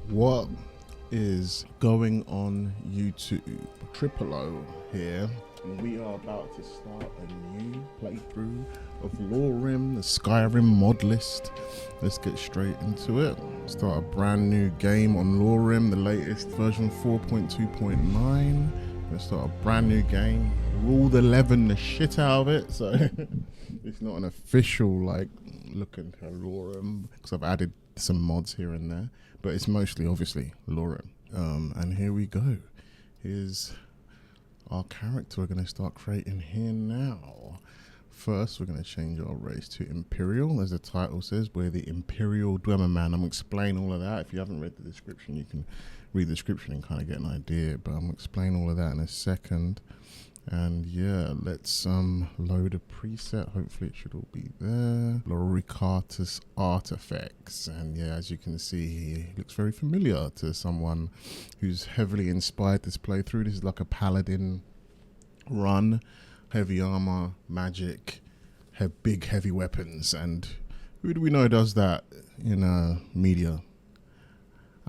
What is going on YouTube? Triple O here, and we are about to start a new playthrough of LoreRim, the Skyrim mod list. Let's get straight into it. Start a brand new game on LoreRim, the latest version 4.2.9. Let's start a brand new game. Rule 11 the shit out of it, so it's not an official like look into LoreRim because I've added some mods here and there, but it's mostly obviously LoreRim. And here we go. Here's our character we're going to start creating here now. First, we're going to change our race to Imperial. As the title says, we're the Imperial Dwemer man. I'm going to explain all of that. If you haven't read the description, you can read the description and kind of get an idea, but I'm going to explain all of that in a second. And yeah, let's load a preset. Hopefully it should all be there. Loricatus Artifex. And yeah, as you can see, he looks very familiar to someone who's heavily inspired this playthrough. This is like a paladin run. Heavy armor, magic, big heavy weapons. And who do we know does that in media?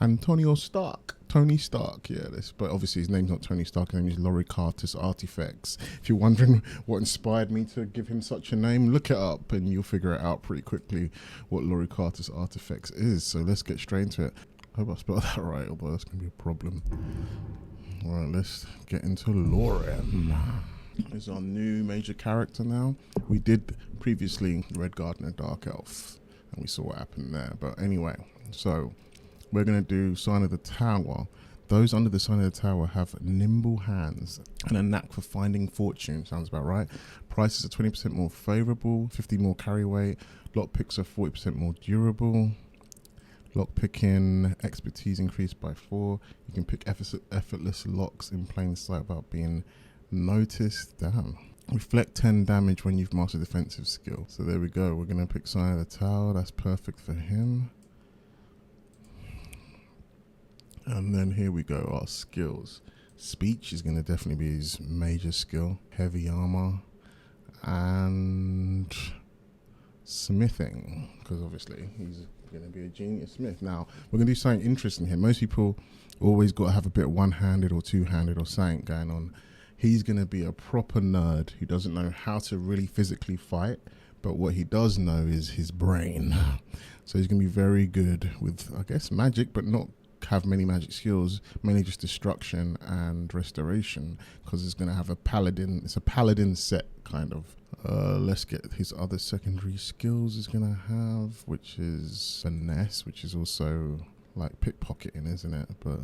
Antonio Stark. Tony Stark, yeah, but obviously his name's not Tony Stark, his name is Loricatus Artifex. If you're wondering what inspired me to give him such a name, look it up and you'll figure it out pretty quickly what Loricatus Artifex is. So let's get straight into it. I hope I spelled that right, although that's going to be a problem. Alright, let's get into LoreRim. This is our new major character now. We did previously Red Gardener Dark Elf, and we saw what happened there. But anyway, so we're going to do Sign of the Tower. Those under the Sign of the Tower have nimble hands and a knack for finding fortune. Sounds about right. Prices are 20% more favorable, 50 more carry weight. Lockpicks are 40% more durable. Lockpicking expertise increased by 4. You can pick effortless locks in plain sight without being noticed. Damn. Reflect 10 damage when you've mastered defensive skill. So there we go. We're going to pick Sign of the Tower. That's perfect for him. And then here we go, our skills. Speech is going to definitely be his major skill. Heavy armor. And smithing, because obviously he's going to be a genius smith. Now, we're going to do something interesting here. Most people always got to have a bit one-handed or two-handed or something going on. He's going to be a proper nerd who doesn't know how to really physically fight, but what he does know is his brain. So he's going to be very good with, I guess, magic, but not have many magic skills, mainly just destruction and restoration, because it's going to have a paladin. It's a paladin set kind of. Let's get his other secondary skills he's going to have, which is finesse, which is also like pickpocketing, isn't it? But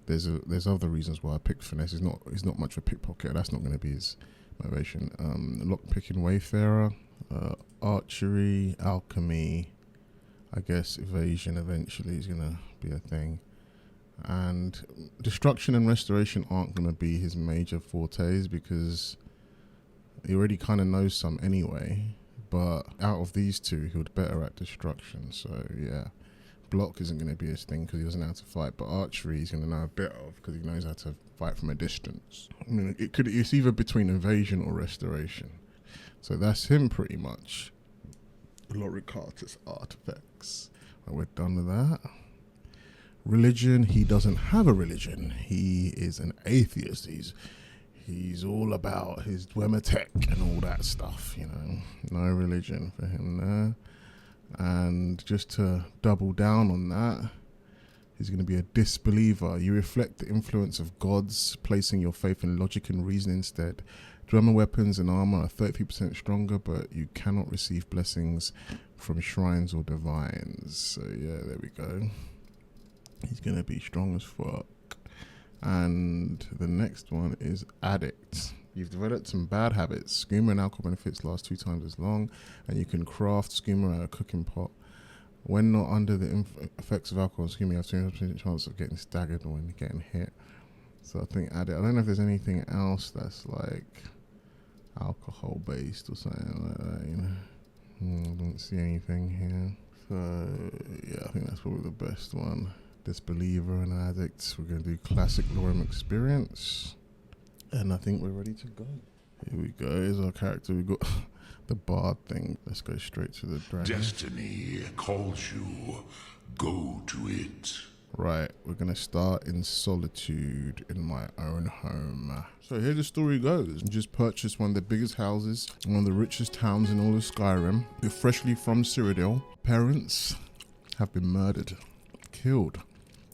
there's other reasons why I picked finesse. He's not much of a pickpocket. That's not going to be his motivation. Lockpicking, wayfarer, archery, alchemy. I guess evasion eventually is going to be a thing. And destruction and restoration aren't going to be his major fortes because he already kind of knows some anyway. But out of these two, he would better at destruction. So yeah, block isn't going to be his thing because he doesn't know how to fight. But archery he's going to know a bit of because he knows how to fight from a distance. I mean, it's either between evasion or restoration. So that's him pretty much. Loricatus Artifex. Well, we're done with that. Religion, he doesn't have a religion. He is an atheist. He's all about his Dwemer tech and all that stuff, you know. No religion for him there. And just to double down on that, he's going to be a disbeliever. You reflect the influence of gods, placing your faith in logic and reason instead. Dwemer weapons and armor are 33% stronger, but you cannot receive blessings from shrines or divines. So yeah, there we go. He's going to be strong as fuck. And the next one is addict. You've developed some bad habits. Skooma and alcohol benefits last 2 times as long, and you can craft skooma out of a cooking pot. When not under the effects of alcohol, skooma, you have 200% chance of getting staggered when getting hit. So I think addict. I don't know if there's anything else that's like alcohol based or something like that, you know. I don't see anything here. So yeah, I think that's probably the best one. Disbeliever and addict. We're going to do classic LoreRim experience. And I think we're ready to go. Here we go. Here's our character. We got the bard thing. Let's go straight to the dragon. Destiny calls you. Go to it. Right, we're gonna start in solitude in my own home. So here the story goes. Just purchased one of the biggest houses, one of the richest towns in all of Skyrim. We're freshly from Cyrodiil. Parents have been murdered, killed.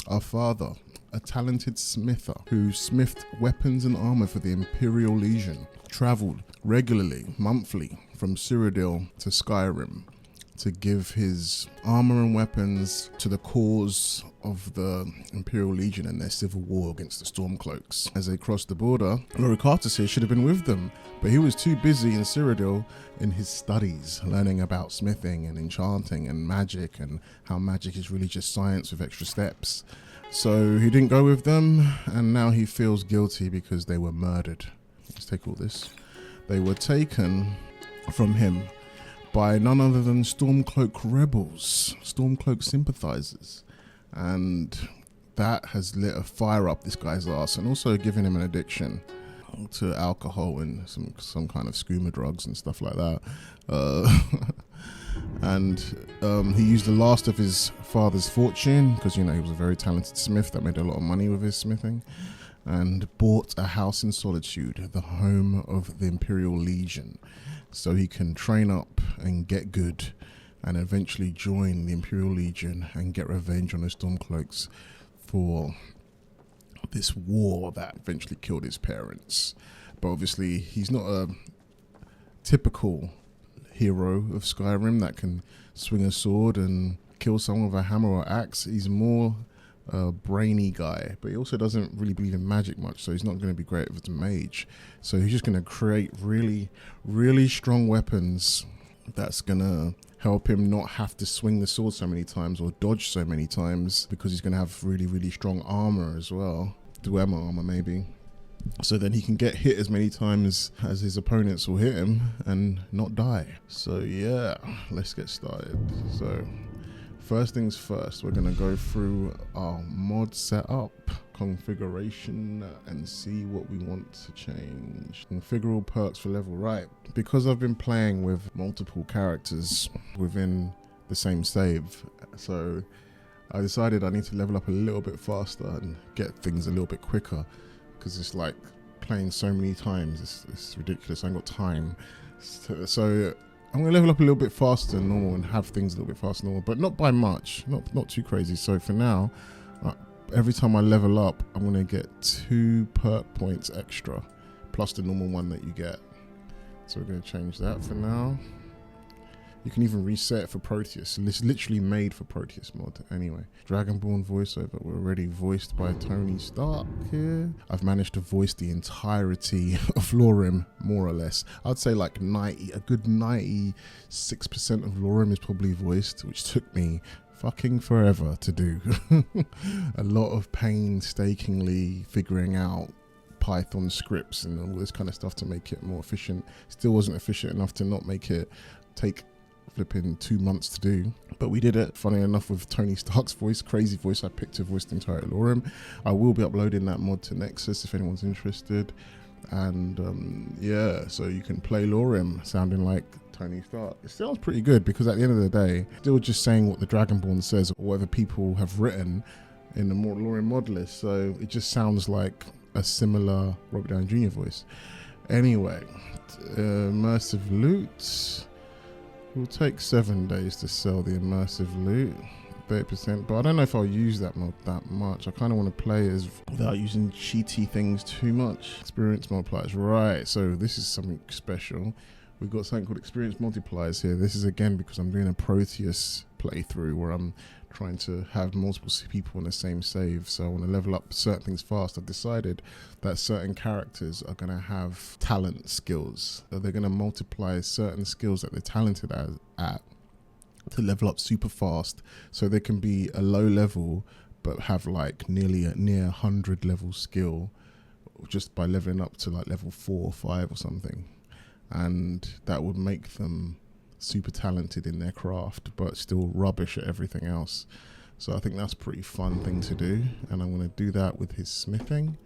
Our father, a talented smither who smithed weapons and armor for the Imperial Legion, traveled regularly, monthly, from Cyrodiil to Skyrim to give his armor and weapons to the cause of the Imperial Legion and their civil war against the Stormcloaks. As they crossed the border, Loricatus here should have been with them, but he was too busy in Cyrodiil in his studies, learning about smithing and enchanting and magic, and how magic is really just science with extra steps. So he didn't go with them, and now he feels guilty because they were murdered. Let's take all this. They were taken from him by none other than Stormcloak rebels, Stormcloak sympathizers. And that has lit a fire up this guy's ass, and also given him an addiction to alcohol and some kind of skooma drugs and stuff like that. And he used the last of his father's fortune, because, you know, he was a very talented smith that made a lot of money with his smithing, and bought a house in solitude, the home of the Imperial Legion, so he can train up and get good and eventually join the Imperial Legion and get revenge on the Stormcloaks for this war that eventually killed his parents. But obviously he's not a typical hero of Skyrim that can swing a sword and kill someone with a hammer or axe. He's more a brainy guy, but he also doesn't really believe in magic much, so he's not going to be great as a mage. So he's just going to create really, really strong weapons that's going to help him not have to swing the sword so many times or dodge so many times, because he's going to have really, really strong armor as well. Dwemer armor, maybe. So then he can get hit as many times as his opponents will hit him and not die. So yeah, let's get started. So first things first, we're going to go through our mod setup, configuration, and see what we want to change. Configure all perks for level. Right, because I've been playing with multiple characters within the same save, so I decided I need to level up a little bit faster and get things a little bit quicker, because it's like playing so many times, it's ridiculous. I ain't got time. So I'm going to level up a little bit faster than normal and have things a little bit faster than normal, but not by much, not too crazy. So for now, every time I level up, I'm going to get 2 perk points extra, plus the normal one that you get. So we're going to change that for now. You can even reset it for Proteus. It's literally made for Proteus mod anyway. Dragonborn voiceover. We're already voiced by Tony Stark here. I've managed to voice the entirety of LoreRim, more or less. I'd say like a good 96% of LoreRim is probably voiced, which took me fucking forever to do. A lot of painstakingly figuring out Python scripts and all this kind of stuff to make it more efficient. Still wasn't efficient enough to not make it take flipping 2 months to do, but we did it. Funny enough, with Tony Stark's voice, crazy voice, I picked to voice the entire LoreRim. I will be uploading that mod to Nexus if anyone's interested, and yeah, so you can play LoreRim sounding like Tony Stark. It sounds pretty good, because at the end of the day, still just saying what the Dragonborn says or whatever people have written in the LoreRim mod list, so it just sounds like a similar Robert Downey Jr. voice. Anyway, immersive loot. It will take 7 days to sell the immersive loot, 30%, but I don't know if I'll use that mod that much. I kind of want to play as without using cheaty things too much. Experience multipliers, right, so this is something special. We've got something called experience multipliers here. This is again because I'm doing a Proteus playthrough where I'm trying to have multiple people in the same save, so I want to level up certain things fast. I've decided that certain characters are going to have talent skills, so they're going to multiply certain skills that they're talented at to level up super fast, so they can be a low level but have like near 100 level skill just by leveling up to like level 4 or 5 or something, and that would make them super talented in their craft but still rubbish at everything else. So I think that's a pretty fun thing to do, and I'm going to do that with his smithing,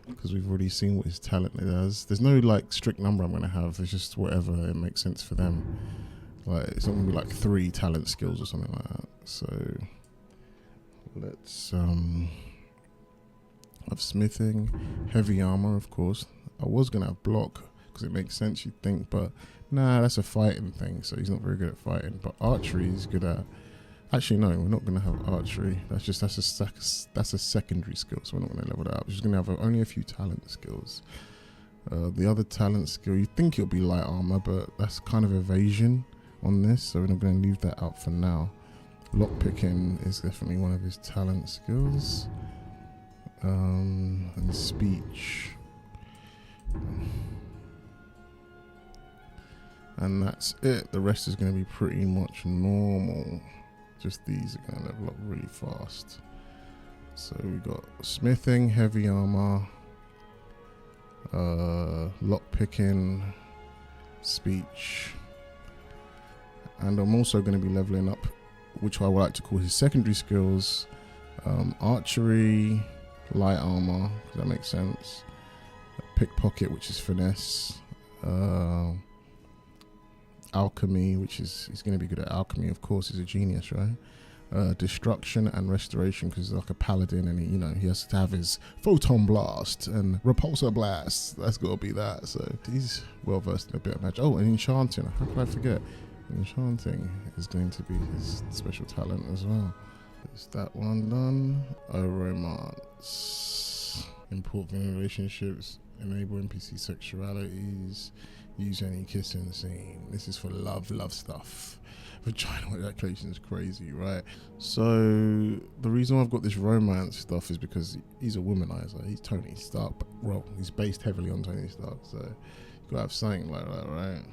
because we've already seen what his talent does. There's no like strict number I'm going to have, it's just whatever it makes sense for them. Like it's not going to be like 3 talent skills or something like that. So Let's have smithing, heavy armor, of course. I was gonna have block because it makes sense, you'd think, but nah, that's a fighting thing, so he's not very good at fighting. But archery he's good at. Actually, no, we're not gonna have archery. That's a secondary skill, so we're not gonna level that up. We're just gonna have only a few talent skills. The other talent skill, you think it'll be light armor, but that's kind of evasion on this, so we're not gonna leave that out for now. Lockpicking is definitely one of his talent skills. And speech. And that's it. The rest is going to be pretty much normal. Just these are going to level up really fast. So we got smithing, heavy armor, lockpicking, speech. And I'm also going to be leveling up, which I would like to call his secondary skills, archery, light armor, does that make sense? Pickpocket, which is finesse, alchemy, which is, he's going to be good at alchemy, of course, he's a genius, right? Destruction and restoration, because he's like a paladin, and he, you know, he has to have his photon blast and repulsor blast. That's got to be that. So he's well versed in a bit of magic. Oh, and enchanting, how could I forget? Enchanting is going to be his special talent as well. Is that one done? Romance. Import vanilla relationships. Enable NPC sexualities. Use any kissing scene. This is for love stuff. Vagina ejaculation is crazy, right? So the reason I've got this romance stuff is because he's a womanizer. He's Tony Stark. Well, he's based heavily on Tony Stark, so you've got to have something like that, right?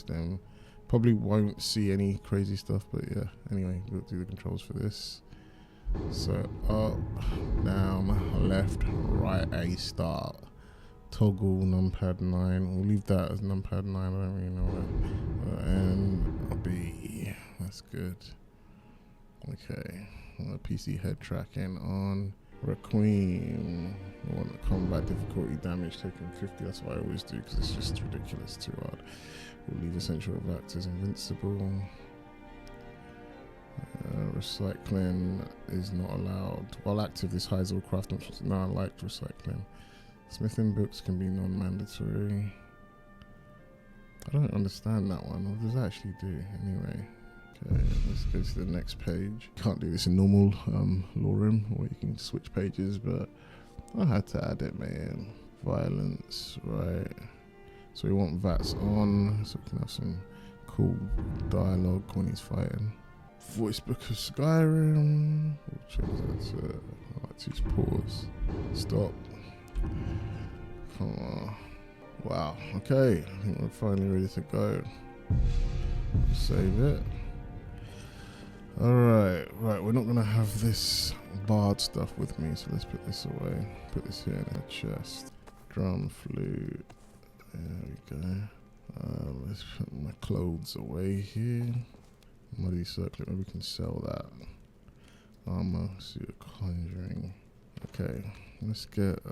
Them. Probably won't see any crazy stuff, but yeah. Anyway, we'll do the controls for this. So up, down, left, right, A, start. Toggle, numpad 9. We'll leave that as numpad 9. I don't really know that. And B. That's good. Okay. PC head tracking on. Requiem. We want the combat difficulty, damage taken 50. That's what I always do because it's just ridiculous, too hard. We'll leave essential factors invincible. Recycling is not allowed. While active, this hides all craft options. No, I like recycling. Smithing books can be non-mandatory. I don't understand that one. What does that actually do? Anyway, okay, let's go to the next page. Can't do this in normal LoreRim, or you can switch pages, but I had to add it, man. Violence, right? So we want VATs on, so we can have some cool dialogue when he's fighting. Voice book of Skyrim. We'll change that to, I like to use pause. Stop. Come on. Wow, okay. I think we're finally ready to go. Save it. Alright, right, we're not gonna have this bard stuff with me, so let's put this away. Put this here in the chest. Drum, flute. There we go. Let's put my clothes away here. Muddy circlet, maybe we can sell that. Armor, suit of conjuring. Okay, let's get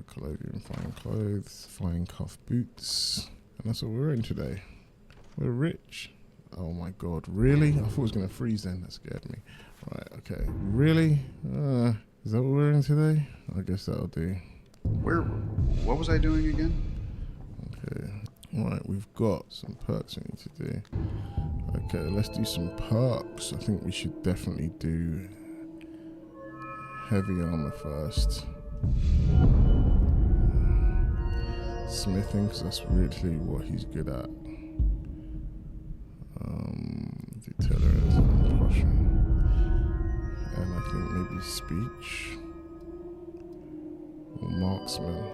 clothing, fine clothes, fine cuff boots. And that's what we're in today. We're rich. Oh my god, really? I thought it was going to freeze then, that scared me. Right, okay, really? Is that what we're in today? I guess that'll do. What was I doing again? Okay, right, we've got some perks we need to do. Okay, let's do some perks. I think we should definitely do heavy armor first. Smithing, because that's really what he's good at. Deterrence and crushing. And I think maybe speech. Or marksman.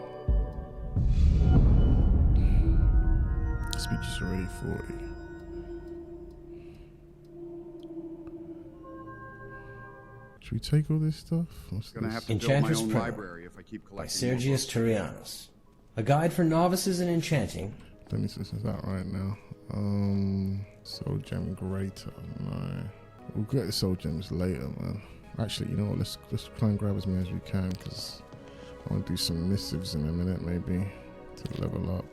Speech is already 40. Should we take all this stuff? What's Gonna this? have to build my Enchanter's own Prayer library if I keep by collecting. Sergius Turianus. A guide for novices in enchanting. Don't need to listen to that right now. Soul Gem Greater. No. We'll get the Soul Gems later, man. Actually, you know what? Let's try and grab as many as we can, because I want to do some missives in a minute, maybe, to level up.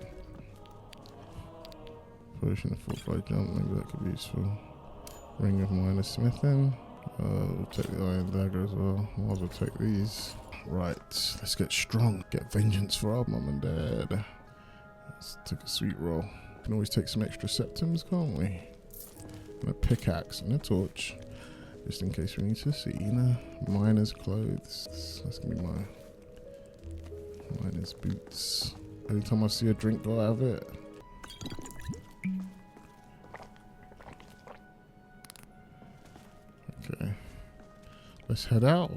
Potion of Full Flight Jump, maybe that could be useful. Ring of Minor Smithing. We'll take the iron dagger as well. Might as well take these. Right, let's get strong. Get vengeance for our mum and dad. Let's take a sweet roll. Can always take some extra septims, can't we? And a pickaxe and a torch. Just in case we need to see, you know. Miner's clothes. That's gonna be my miner's boots. Every time I see a drink go out of it. Okay. Let's head out.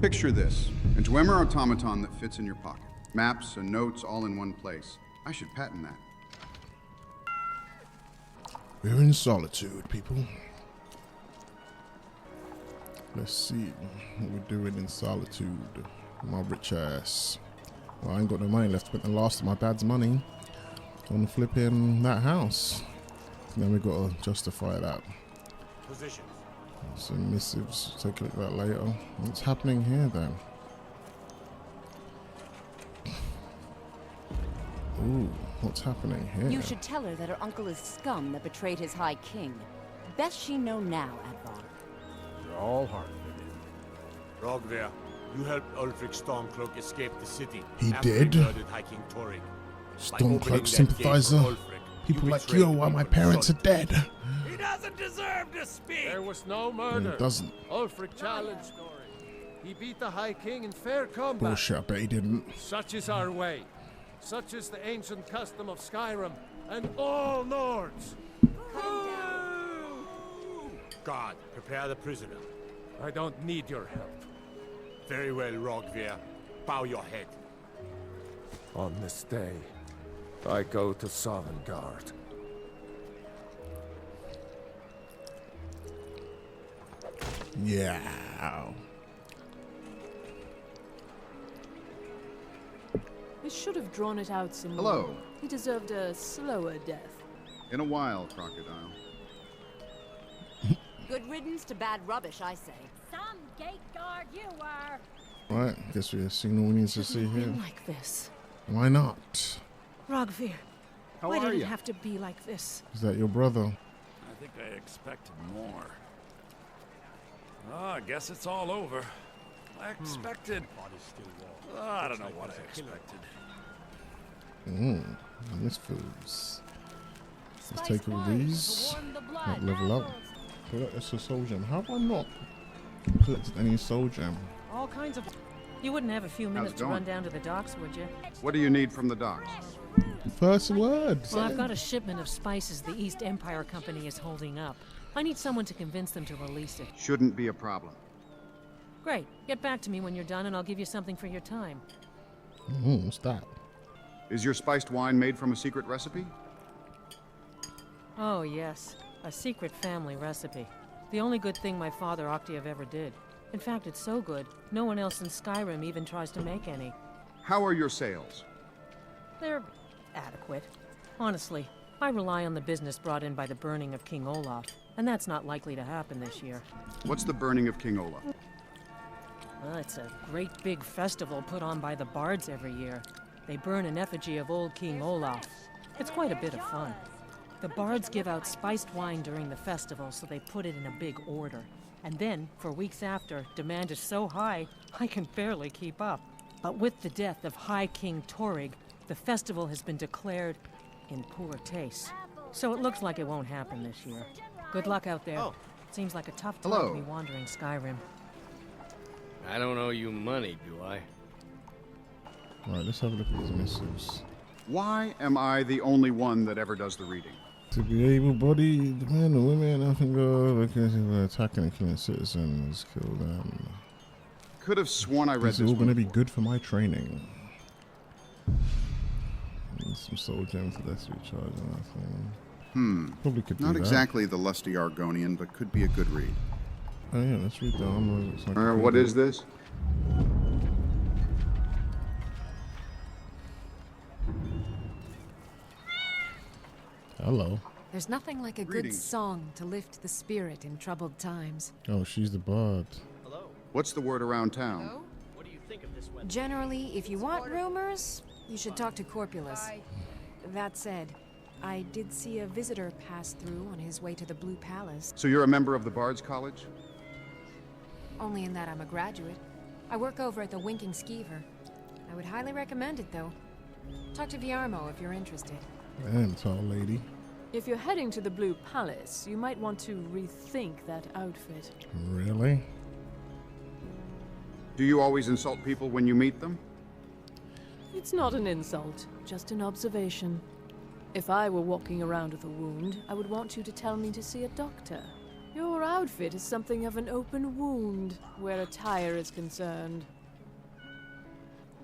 Picture this. A Dwemer automaton that fits in your pocket. Maps and notes all in one place. I should patent that. We're in solitude, people. Let's see what we're doing in solitude. My rich ass. Well, I ain't got no money left. Spent the last of my dad's money on flipping that house. And then we got to justify that. Position. Some missives. Take a look at that later. What's happening here then? Ooh, what's happening here? You should tell her that her uncle is scum that betrayed his high king. Best she know now, Advar. You're all hearted. Rogver, you helped Ulfric Stormcloak escape the city. He after did? He murdered High King Torrig. By opening Stormcloak that sympathizer. gate for Ulfric, People like betrayed you while my people parents are son. dead. He doesn't deserve to speak. There was no No, murder. it doesn't. Ulfric challenged. He beat the High King in fair combat. Bullshit, I bet he didn't. Such is our way. Such is the ancient custom of Skyrim and all Nords. God, prepare the prisoner. I don't need your help. Very well, Rogver. Bow your head. On this day, I go to Sovngarde. Yeah. I should have drawn it out some more. Hello. He deserved a slower death. In a while, Crocodile. Good riddance to bad rubbish, I say. Some gate guard you were. Right, guess we've seen all we need to see Shouldn't have here. been like this. Why not? Rogvir, How why are did it you? have to be like this? Is that your brother? I think I expected more. Oh, I guess it's all over. I expected... I don't know what I expected. This feels. Let's take all these. Not level up. Collect a soul gem. How have I not collected any soul gem? All kinds of... You wouldn't have a few minutes to going? run down to the docks, would you? What do you need from the docks? First word. Well, I've got a shipment of spices the East Empire Company is holding up. I need someone to convince them to release it. Shouldn't be a problem. Great. Get back to me when you're done and I'll give you something for your time. What's that? Is your spiced wine made from a secret recipe? Oh, yes. A secret family recipe. The only good thing my father Octave ever did. In fact, it's so good, no one else in Skyrim even tries to make any. How are your sales? They're adequate. Honestly, I rely on the business brought in by the burning of King Olaf, and that's not likely to happen this year. What's the burning of King Olaf? Well, it's a great big festival put on by the bards every year. They burn an effigy of old King Olaf. It's quite a bit of fun. The bards give out spiced wine during the festival, so they put it in a big order. And then, for weeks after, demand is so high, I can barely keep up. But with the death of High King Torrig, the festival has been declared in poor taste. So it looks like it won't happen this year. Good luck out there. Seems like a tough time Hello. to be wandering Skyrim. I don't owe you money, do I? Right, let's have a look at these missives. Why am I the only one that ever does the reading? To be able-bodied, the men or women often go attacking and killing citizens, kill them. Could have sworn I read This this is all one going to be before. good for my training. Need some soul gems to let's recharge on that thing. Probably could do Not that. exactly the lusty Argonian, but could be a good read. Oh yeah, let's read the armor. Looks like What is this? Hello. There's nothing like a good Greetings. song to lift the spirit in troubled times. Oh, she's the bard. What's the word around town? Generally, if you want rumors, you should talk to Corpulus. That said, I did see a visitor pass through on his way to the Blue Palace. So you're a member of the Bard's College? only in that I'm a graduate. I work over at the Winking Skeever. I would highly recommend it, though. Talk to Viarmo if you're interested. Damn, tall lady. If you're heading to the Blue Palace, you might want to rethink that outfit. Really? Do you always insult people when you meet them? It's not an insult, just an observation. If I were walking around with a wound, I would want you to tell me to see a doctor. Your outfit is something of an open wound, where attire is concerned.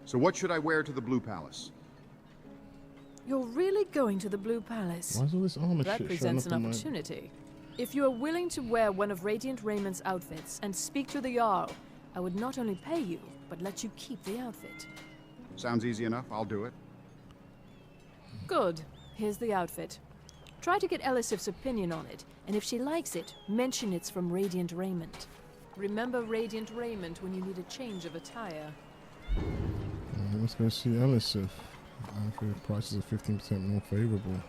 So what should I wear to the Blue Palace? You're really going to the Blue Palace? Why is all this armor That shit presents an showing up on opportunity. If you are willing to wear one of Radiant Raymond's outfits and speak to the Jarl, I would not only pay you, but let you keep the outfit. Sounds easy enough. I'll do it. Good. Here's the outfit. Try to get Elisif's opinion on it, and if she likes it, mention it's from Radiant Raymond. Remember Radiant Raymond when you need a change of attire. Let's go see Elisif. I feel prices are 15% more favorable.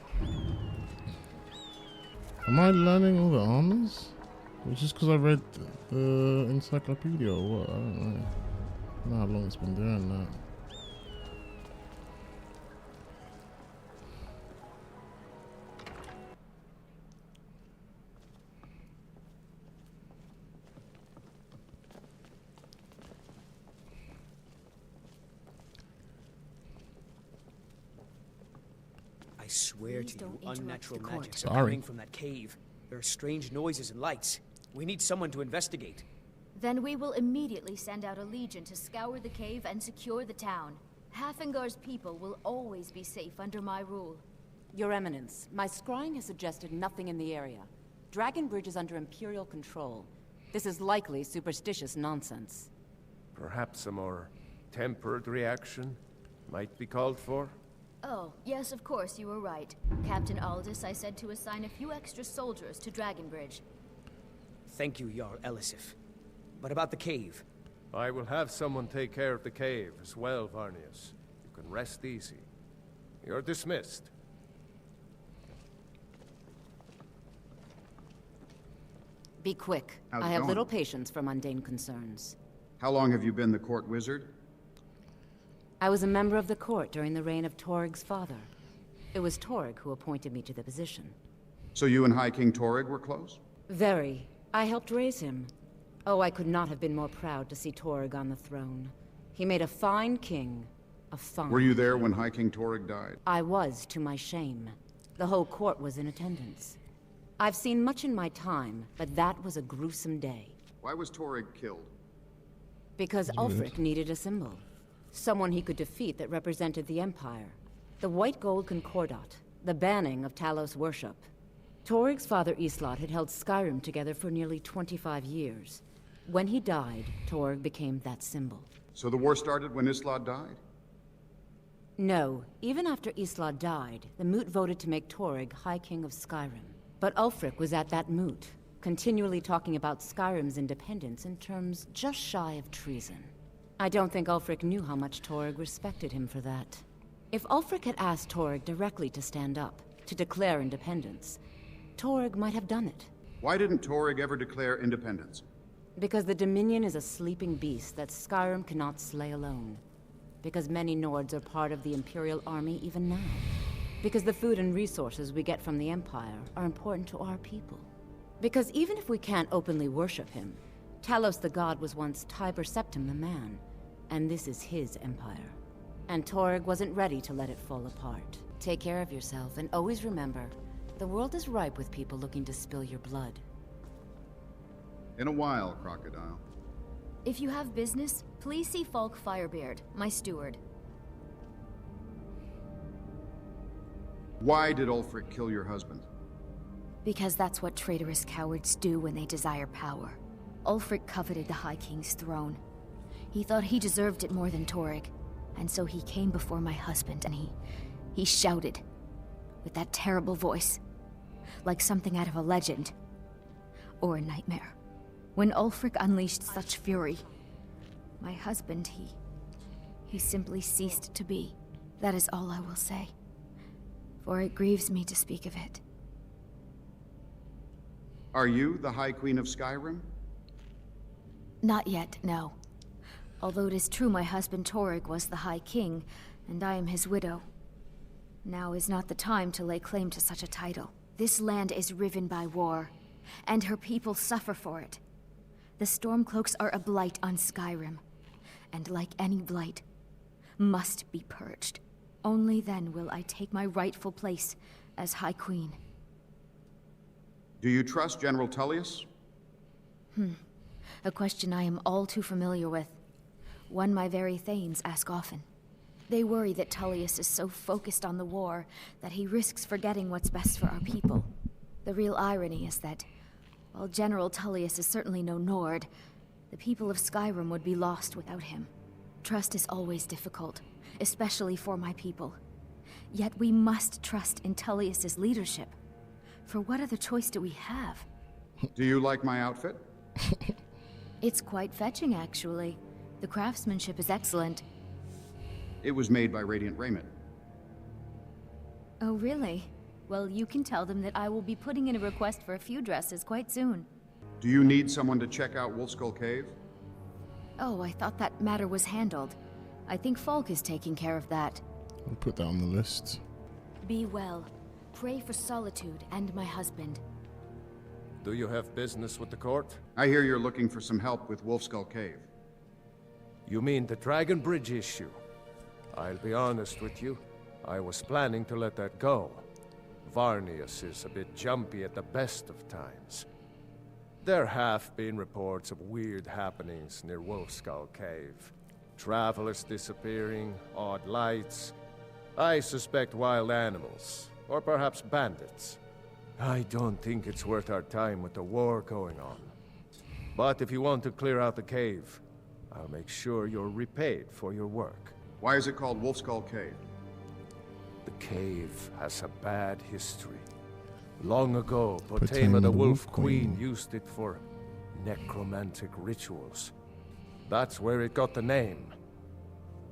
Am I learning all the armors? Or just because I read the encyclopedia or what? I don't know. I don't know how long it's been doing that. I swear to you, unnatural magics are Sorry. coming from that cave. There are strange noises and lights. We need someone to investigate. Then we will immediately send out a legion to scour the cave and secure the town. Hafengar's people will always be safe under my rule. Your Eminence, my scrying has suggested nothing in the area. Dragonbridge is under Imperial control. This is likely superstitious nonsense. Perhaps a more tempered reaction might be called for? Oh, yes, of course, you were right. Captain Aldous, I said to assign a few extra soldiers to Dragonbridge. Thank you, Jarl Elisif. But about the cave? I will have someone take care of the cave as well, Varnius. You can rest easy. You're dismissed. Be quick. How's it I have going? little patience for mundane concerns. How long have you been the court wizard? I was a member of the court during the reign of Torig's father. It was Torig who appointed me to the position. So you and High King Torig were close? Very. I helped raise him. Oh, I could not have been more proud to see Torig on the throne. He made a fine king. A fine... Were you there when High King Torig died? I was, to my shame. The whole court was in attendance. I've seen much in my time, but that was a gruesome day. Why was Torig killed? Because Ulfric needed a symbol. Someone he could defeat that represented the Empire. The White Gold Concordat. The banning of Talos worship. Torig's father Islot had held Skyrim together for nearly 25 years. When he died, Torig became that symbol. So the war started when Islot died? No, even after Islot died, the Moot voted to make Torig High King of Skyrim. But Ulfric was at that Moot, continually talking about Skyrim's independence in terms just shy of treason. I don't think Ulfric knew how much Torig respected him for that. If Ulfric had asked Torig directly to stand up, to declare independence, Torig might have done it. Why didn't Torig ever declare independence? Because the Dominion is a sleeping beast that Skyrim cannot slay alone. Because many Nords are part of the Imperial Army even now. Because the food and resources we get from the Empire are important to our people. Because even if we can't openly worship him, Talos the God was once Tiber Septim the man, and this is his empire. And Torig wasn't ready to let it fall apart. Take care of yourself, and always remember, the world is ripe with people looking to spill your blood. In a while, Crocodile. If you have business, please see Falk Firebeard, my steward. Why did Ulfric kill your husband? Because that's what traitorous cowards do when they desire power. Ulfric coveted the High King's throne. He thought he deserved it more than Torig, and so he came before my husband and he shouted, with that terrible voice, like something out of a legend, or a nightmare. When Ulfric unleashed such fury, my husband, he simply ceased to be. That is all I will say, for it grieves me to speak of it. Are you the High Queen of Skyrim? Not yet, no. Although it is true my husband Torrig was the High King, and I am his widow. Now is not the time to lay claim to such a title. This land is riven by war, and her people suffer for it. The Stormcloaks are a blight on Skyrim, and like any blight, must be purged. Only then will I take my rightful place as High Queen. Do you trust General Tullius? A question I am all too familiar with. One my very thanes ask often. They worry that Tullius is so focused on the war that he risks forgetting what's best for our people. The real irony is that, while General Tullius is certainly no Nord, the people of Skyrim would be lost without him. Trust is always difficult, especially for my people. Yet we must trust in Tullius's leadership. For what other choice do we have? Do you like my outfit? It's quite fetching, actually. The craftsmanship is excellent. It was made by Radiant Raiment. Oh, really? Well, you can tell them that I will be putting in a request for a few dresses quite soon. Do you need someone to check out Wolfskull Cave? Oh, I thought that matter was handled. I think Falk is taking care of that. I'll put that on the list. Be well. Pray for Solitude and my husband. Do you have business with the court? I hear you're looking for some help with Wolfskull Cave. You mean the Dragon Bridge issue? I'll be honest with you. I was planning to let that go. Varnius is a bit jumpy at the best of times. There have been reports of weird happenings near Wolfskull Cave. Travelers disappearing, odd lights. I suspect wild animals, or perhaps bandits. I don't think it's worth our time with the war going on. But if you want to clear out the cave, I'll make sure you're repaid for your work. Why is it called Wolfskull Cave? The cave has a bad history. Long ago, Potema the Wolf Queen used it for necromantic rituals. That's where it got the name.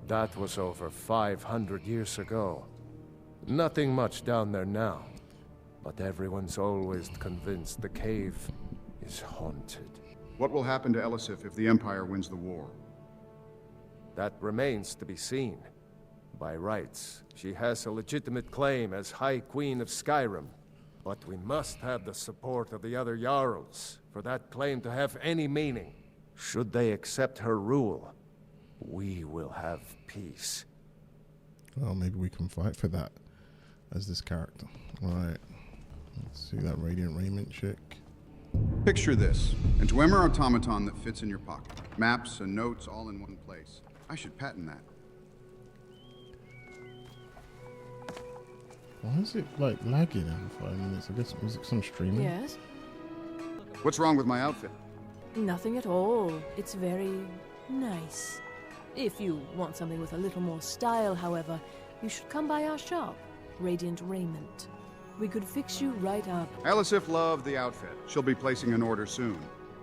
That was over 500 years ago. Nothing much down there now. But everyone's always convinced the cave is haunted. What will happen to Elisif if the Empire wins the war? That remains to be seen. By rights, she has a legitimate claim as High Queen of Skyrim. But we must have the support of the other Jarls for that claim to have any meaning. Should they accept her rule, we will have peace. Well, maybe we can fight for that as this character. Alright. Let's see that Radiant Raiment chick. Picture this, a Dwemer automaton that fits in your pocket. Maps and notes all in one place. I should patent that. Why is it like lagging in 5 minutes? I guess was it some streaming? Yes? What's wrong with my outfit? Nothing at all. It's very nice. If you want something with a little more style, however, you should come by our shop, Radiant Raiment. We could fix you right up. Elisif loved the outfit. She'll be placing an order soon.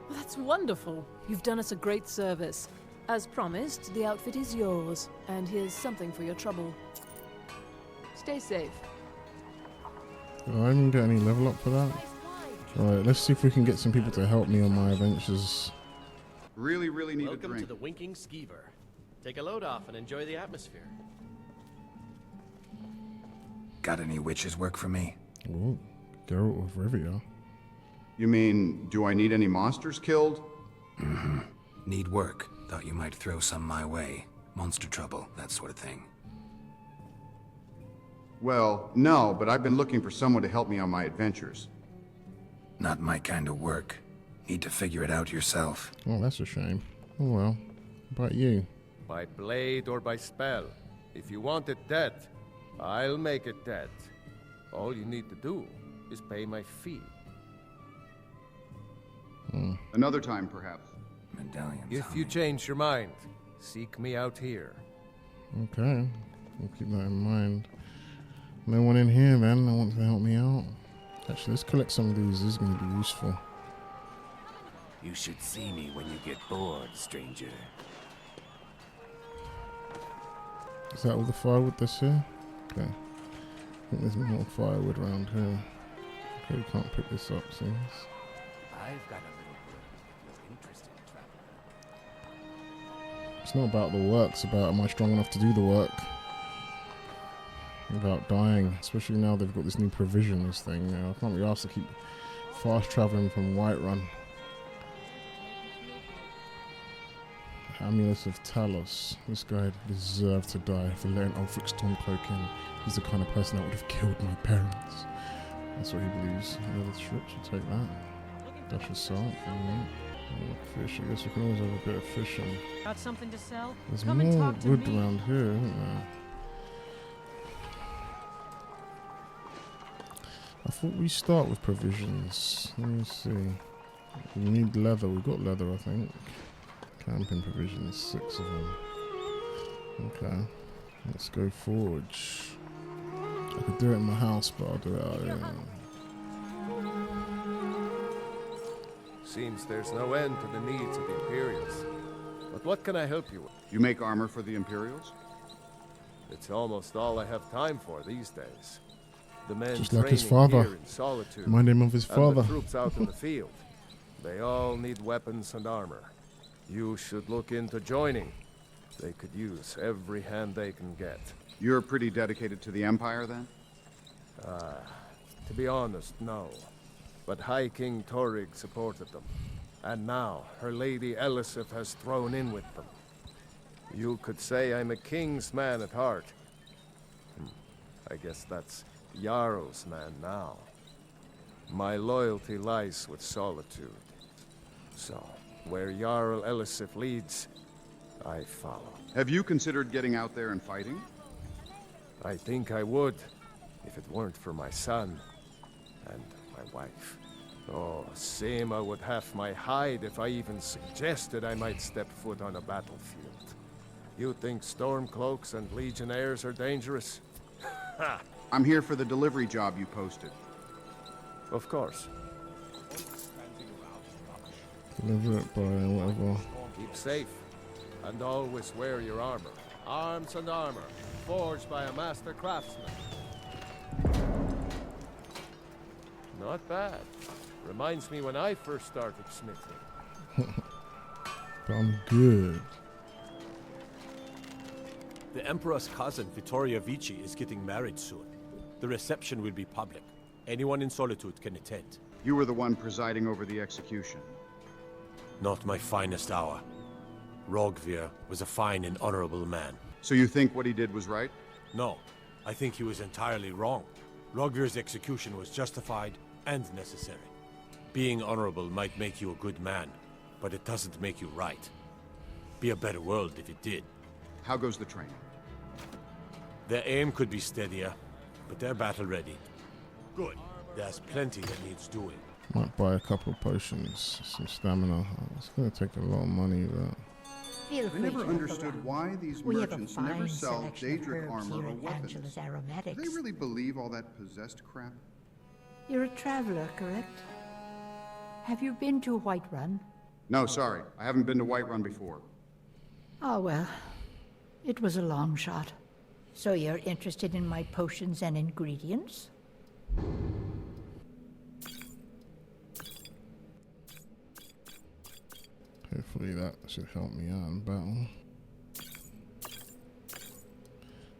Well, that's wonderful. You've done us a great service. As promised, the outfit is yours, and here's something for your trouble. Stay safe. Do I even get any level up for that? Alright, let's see if we can get some people to help me on my adventures. Really need a Welcome drink. to the Winking Skeever. Take a load off and enjoy the atmosphere. Got any witches work for me? Oh, Geralt of Rivia. You mean, do I need any monsters killed? Mm-hmm. Need work. Thought you might throw some my way. Monster trouble, that sort of thing. Well, no, but I've been looking for someone to help me on my adventures. Not my kind of work. Need to figure it out yourself. Oh, that's a shame. Oh well. How about you? By blade or by spell. If you want it dead, I'll make it dead. All you need to do is pay my fee. Another time, perhaps. Medallions. If you change your mind, seek me out here. Okay. We'll keep that in mind. No one in here then that wants to help me out. Actually, let's collect some of these. This is going to be useful. You should see me when you get bored, stranger. Is that all the firewood that's here? Okay. I think there's more firewood around here. Okay, we can't pick this up, seems. I've got a little word if you're interested, traveler. It's not about the work, it's about am I strong enough to do the work without dying. Especially now they've got this new provisions thing. I can't be asked to keep fast traveling from Whiterun. Amulet of Talos. This guy deserved to die for letting Ulfric Stormcloak in. He's the kind of person that would have killed my parents. That's what he believes. Another trip, should take that. Dash of salt. Fish. I guess we can always have a bit of fishing. Got something to sell? There's Come more and talk to wood me. around here, isn't there? I thought we start with provisions. Let me see. We need leather. We've got leather, I think. Camping provisions, 6 of them. Okay. Let's go forge. I could do it in my house, but I'll do it out here. Seems there's no end to the needs of the Imperials. But what can I help you with? You make armor for the Imperials? It's almost all I have time for these days. The men Just like his training father. here in Solitude, Remind him of his and father. the troops out in the field. They all need weapons and armor. You should look into joining. They could use every hand they can get. You're pretty dedicated to the Empire, then? To be honest, no. But High King Torrig supported them. And now, her lady Elisif has thrown in with them. You could say I'm a king's man at heart. I guess that's Jarl's man now. My loyalty lies with Solitude. So, where Jarl Elisif leads, I follow. Have you considered getting out there and fighting? I think I would, if it weren't for my son and my wife. Oh, Seema would have my hide if I even suggested I might step foot on a battlefield. You think Stormcloaks and Legionnaires are dangerous? Ha! I'm here for the delivery job you posted. Of course. Deliver it by whatever. Keep safe, and always wear your armor. Arms and armor, forged by a master craftsman. Not bad. Reminds me when I first started smithing. But I'm good. The Emperor's cousin, Vittoria Vici, is getting married soon. The reception will be public. Anyone in Solitude can attend. You were the one presiding over the execution. Not my finest hour. Rogvir was a fine and honorable man. So you think what he did was right? No, I think he was entirely wrong. Rogvir's execution was justified and necessary. Being honorable might make you a good man, but it doesn't make you right. Be a better world if it did. How goes the training? Their aim could be steadier, but they're battle ready. Good. There's plenty that needs doing. Might buy a couple of potions, some stamina. It's going to take a lot of money, but... I never understood why these merchants never sell Daedric armor or weapons. Do they really believe all that possessed crap? You're a traveler, correct? Have you been to Whiterun? No, sorry. I haven't been to Whiterun before. Oh, well. It was a long shot. So you're interested in my potions and ingredients? Hopefully that should help me out in battle.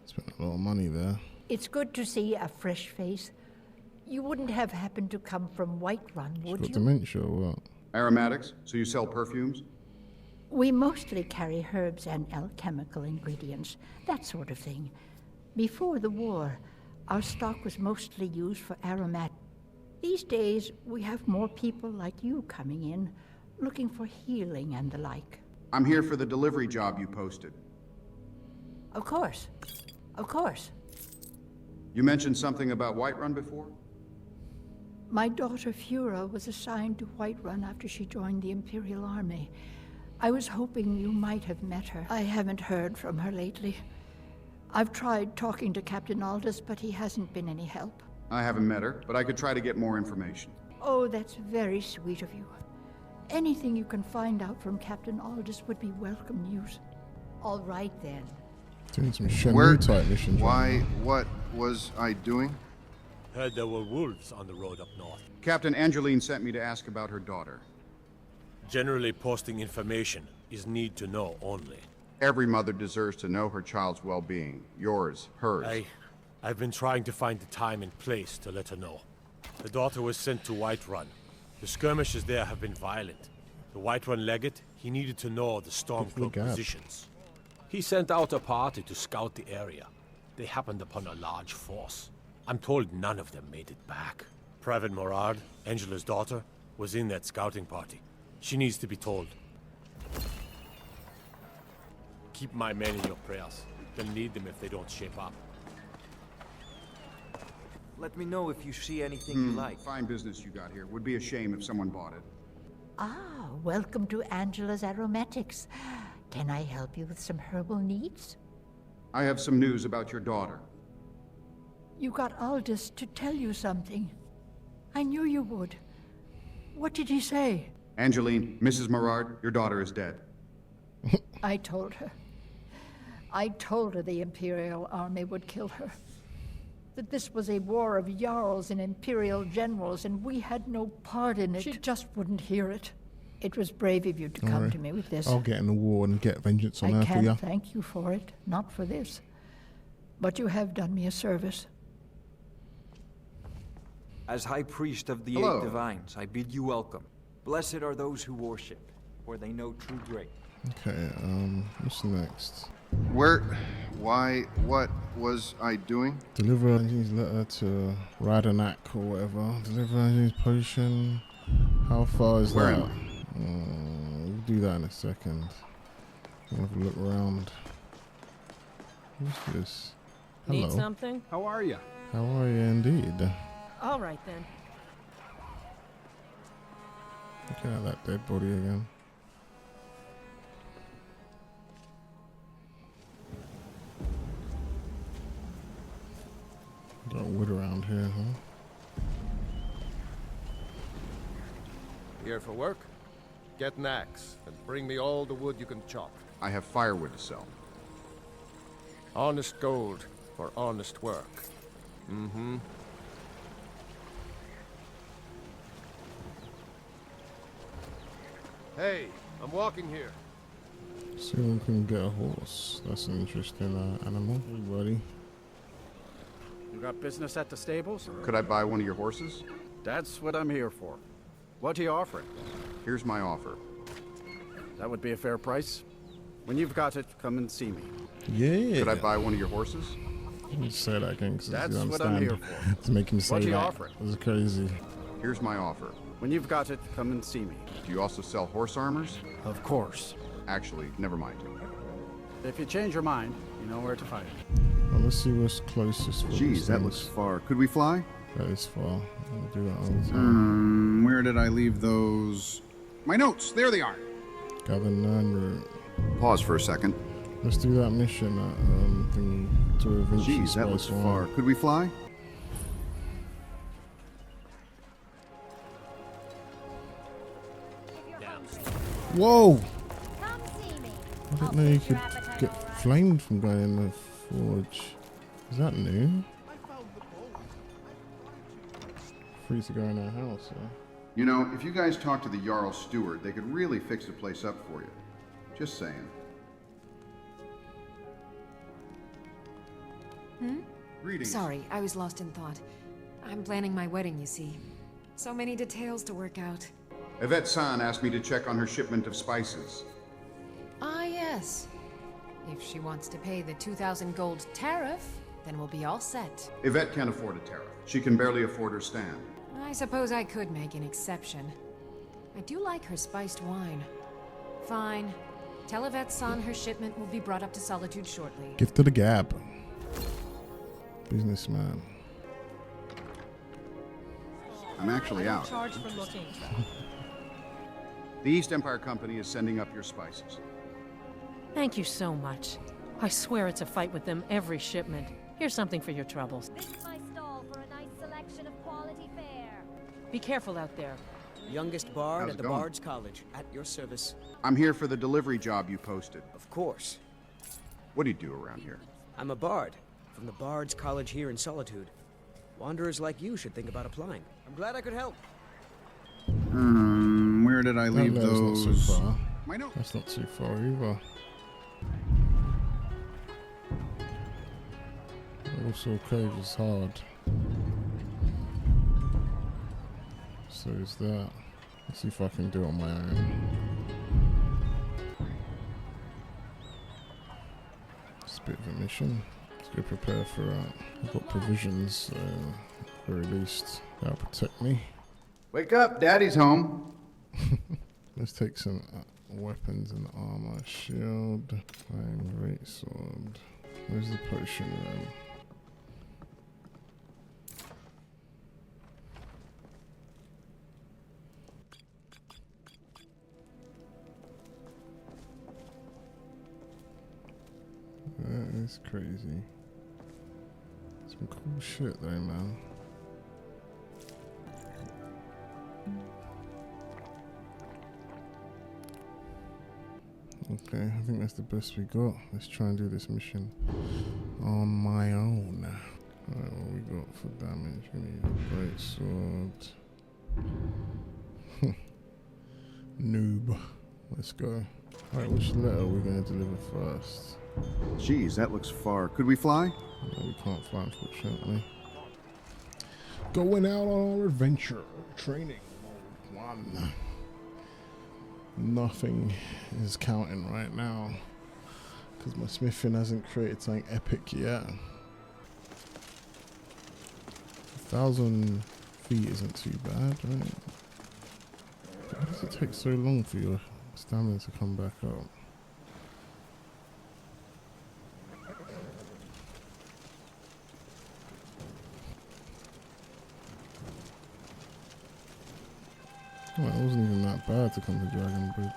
Spent a lot of money there. It's good to see a fresh face. You wouldn't have happened to come from Whiterun, would Got you? dementia or what? Aromatics? So you sell perfumes? We mostly carry herbs and alchemical ingredients, that sort of thing. Before the war, our stock was mostly used for aromat. These days, we have more people like you coming in, looking for healing and the like. I'm here for the delivery job you posted. Of course. Of course. You mentioned something about Whiterun before? My daughter Fura was assigned to Whiterun after she joined the Imperial Army. I was hoping you might have met her. I haven't heard from her lately. I've tried talking to Captain Aldous, but he hasn't been any help. I haven't met her, but I could try to get more information. Oh, that's very sweet of you. Anything you can find out from Captain Aldous would be welcome news. All right, then. Doing some Shenmue type missions. Why, what was I doing? Heard there were wolves on the road up north. Captain Angeline sent me to ask about her daughter. Generally posting information is need to know only. Every mother deserves to know her child's well-being. Yours, hers. I've been trying to find the time and place to let her know. The daughter was sent to Whiterun. The skirmishes there have been violent. The Whiterun legate, he needed to know the Stormcloak positions. He sent out a party to scout the area. They happened upon a large force. I'm told none of them made it back. Private Morard, Angela's daughter, was in that scouting party. She needs to be told. Keep my men in your prayers. They'll need them if they don't shape up. Let me know if you see anything you like. Fine business you got here. Would be a shame if someone bought it. Ah, welcome to Angela's Aromatics. Can I help you with some herbal needs? I have some news about your daughter. You got Aldous to tell you something. I knew you would. What did he say? Angeline, Mrs. Morard, your daughter is dead. I told her. I told her the Imperial army would kill her. That this was a war of Jarls and Imperial generals, and we had no part in it. She just wouldn't hear it. It was brave of you to come to me with this. I'll get in the war and get vengeance on her for you. I can't thank you for it, not for this. But you have done me a service. As High Priest of the Hello. Eight Divines, I bid you welcome. Blessed are those who worship, for they know true grace. Okay, what's next? Why, what was I doing? Deliver Ange's letter to Radanak or whatever. Deliver Ange's potion. How far is Where that? am We'll do that in a second. I'll have a look around. What's this? Hello. Need something? How are you? How are you indeed? All right then. Looking at that dead body again. Got wood around here, huh? Here for work? Get an axe and bring me all the wood you can chop. I have firewood to sell. Honest gold for honest work. Mm-hmm. Hey, I'm walking here. See if we can get a horse. That's an interesting animal. Hey, buddy. You got business at the stables? Could I buy one of your horses? That's what I'm here for. What are you offering? Here's my offer. That would be a fair price. When you've got it, come and see me. Yeah. Could I buy one of your horses? Let me say that again, because That's you what understand. I'm here for. To make him say What are you that. offering? It was crazy. Here's my offer. When you've got it, come and see me. Do you also sell horse armors? Of course. Actually, never mind. If you change your mind, you know where to find it. Well, let's see what's closest. For Geez, these that things. looks far. Could we fly? That is far. I'll do that all the time. Where did I leave those? My notes! There they are! Gather none route. Pause for a second. Let's do that mission to Vinci. Geez, that looks far. Could we fly? Whoa! I didn't know you could get flamed from going in the forge. Is that new? Free to go in our house, yeah. You know, if you guys talk to the Jarl Steward, they could really fix the place up for you. Just saying. Greetings. Sorry, I was lost in thought. I'm planning my wedding, you see. So many details to work out. Yvette San asked me to check on her shipment of spices. Ah, yes. If she wants to pay the 2,000 gold tariff, then we'll be all set. Yvette can't afford a tariff. She can barely afford her stand. I suppose I could make an exception. I do like her spiced wine. Fine. Tell Yvette San her shipment will be brought up to Solitude shortly. Gift of the gab. Businessman. I'm actually out. Charge for looking. The East Empire Company is sending up your spices. Thank you so much. I swear it's a fight with them every shipment. Here's something for your troubles. This is my stall for a nice selection of quality fare. Be careful out there. Youngest bard How's at it the going? Bard's College, at your service. I'm here for the delivery job you posted. Of course. What do you do around here? I'm a bard, from the Bard's College here in Solitude. Wanderers like you should think about applying. I'm glad I could help. Where did I leave That's those? not so far. My note. That's not too far either. Also, cave is hard. So is that. Let's see if I can do it on my own. It's a bit of a mission. Let's go prepare for that. I've got provisions, so at the very least that'll protect me. Wake up, Daddy's home. Let's take some weapons and armor. Shield, flying great sword. Where's the potion room? That is crazy. Some cool shit though, man. Okay, I think that's the best we got. Let's try and do this mission on my own. Alright, what we got for damage? We need a great sword. Noob. Let's go. Alright, which letter are we going to deliver first? Geez, that looks far. Could we fly? No, we can't fly, unfortunately. Going out on our adventure. Training mode 1. Nothing is counting right now because my smithing hasn't created something epic yet. 1,000 feet isn't too bad, right? Why does it take so long for your stamina to come back up? Well, it wasn't even that bad to come to Dragon Bridge.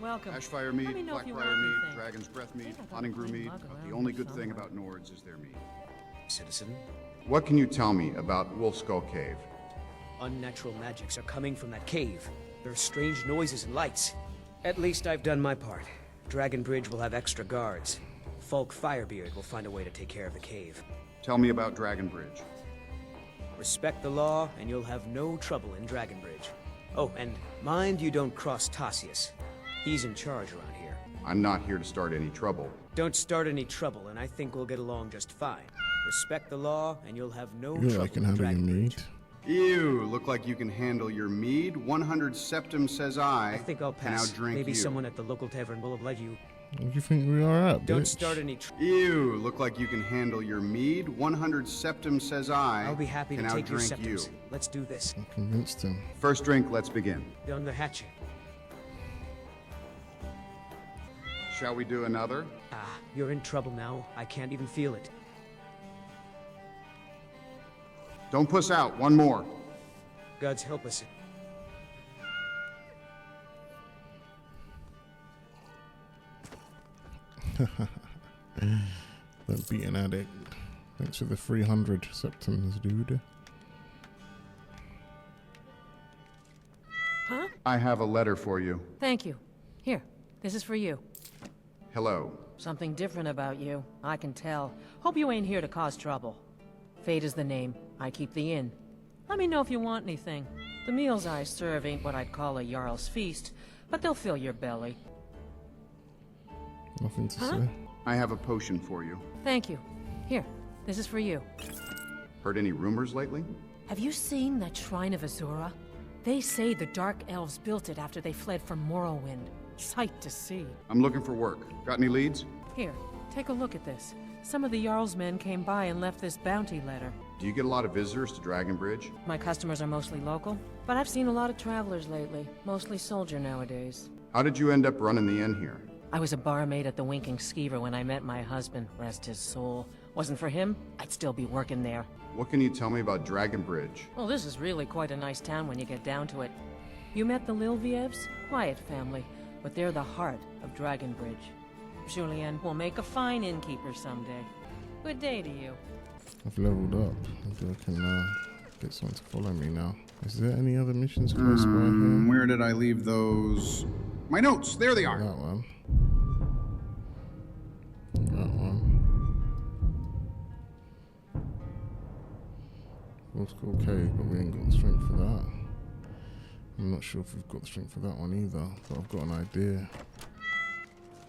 Welcome. Ashfire mead, Blackbriar mead, Dragon's breath mead, Hunting Brew mead. The only good thing about Nords is their mead. Citizen? What can you tell me about Wolfskull Cave? Unnatural magics are coming from that cave. There are strange noises and lights. At least I've done my part. Dragon Bridge will have extra guards. Falk Firebeard will find a way to take care of the cave. Tell me about Dragon Bridge. Respect the law, and you'll have no trouble in Dragon Bridge. Oh, and mind you don't cross Tassius. He's in charge around here. I'm not here to start any trouble. Don't start any trouble, and I think we'll get along just fine. Respect the law, and you'll have no Yeah, trouble I can in handle your Dragon meat. Ew, look like you can handle your mead. 100 septum says I think I'll can pass. outdrink Maybe you. someone at the local tavern will have let you. What do you think we are at, Don't bitch? start any Ew, look like you can handle your mead. 100 septum says I I'll be happy to can take your outdrink you. septums. Let's do this. I convinced him. First drink, let's begin. Down the hatchet. Shall we do another? Ah, you're in trouble now. I can't even feel it. Don't puss out. One more. Gods help us. Don't be an addict. Thanks for the 300 septums, dude. Huh? I have a letter for you. Thank you. Here, this is for you. Hello. Something different about you, I can tell. Hope you ain't here to cause trouble. Fate is the name. I keep the inn. Let me know if you want anything. The meals I serve ain't what I'd call a Jarl's feast, but they'll fill your belly. Nothing to Huh? say. I have a potion for you. Thank you. Here, this is for you. Heard any rumors lately? Have you seen that Shrine of Azura? They say the Dark Elves built it after they fled from Morrowind. Sight to see. I'm looking for work. Got any leads? Here, take a look at this. Some of the Jarl's men came by and left this bounty letter. Do you get a lot of visitors to Dragon Bridge? My customers are mostly local, but I've seen a lot of travelers lately, mostly soldier nowadays. How did you end up running the inn here? I was a barmaid at the Winking Skeever when I met my husband, rest his soul. Wasn't for him, I'd still be working there. What can you tell me about Dragon Bridge? Well, this is really quite a nice town when you get down to it. You met the Lilvievs? Quiet family, but they're the heart of Dragon Bridge. Julien will make a fine innkeeper someday. Good day to you. I've leveled up. Maybe I can get someone to follow me now. Is there any other missions close by here? Where did I leave those? My notes! There they are! That one. That one. Wolfskull Cave, but we ain't got the strength for that. I'm not sure if we've got the strength for that one either, but I've got an idea.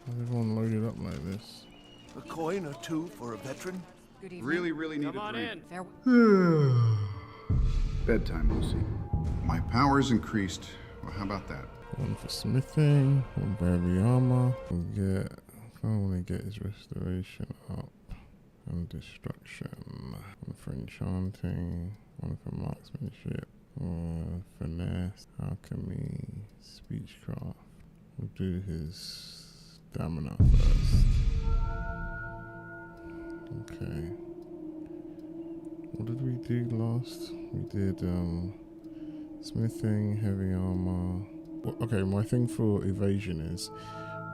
How's everyone loaded up like this? A coin or two for a veteran? Good evening. Really need Come a on drink. in. Bedtime, Lucy. My power's increased. Well, how about that? One for smithing, one for heavy armor. I want to get his restoration up and destruction. One for enchanting, one for marksmanship, finesse, alchemy, speechcraft. We'll do his stamina first. Okay. What did we do last? We did smithing, heavy armor. Well, okay, my thing for evasion is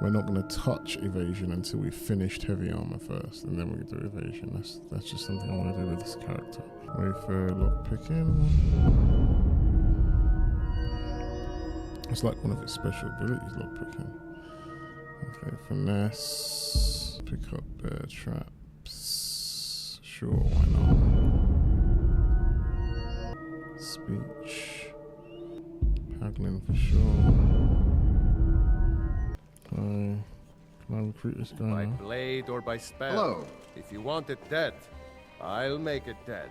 we're not going to touch evasion until we've finished heavy armor first, and then we do evasion. That's just something I want to do with this character. Wait for lockpicking. It's like one of its special abilities, lockpicking. Okay, finesse. Pick up bear traps. Sure, why not? Speech. Haggling for sure. Can I recruit this guy By now? blade or by spell. Hello. If you want it dead, I'll make it dead.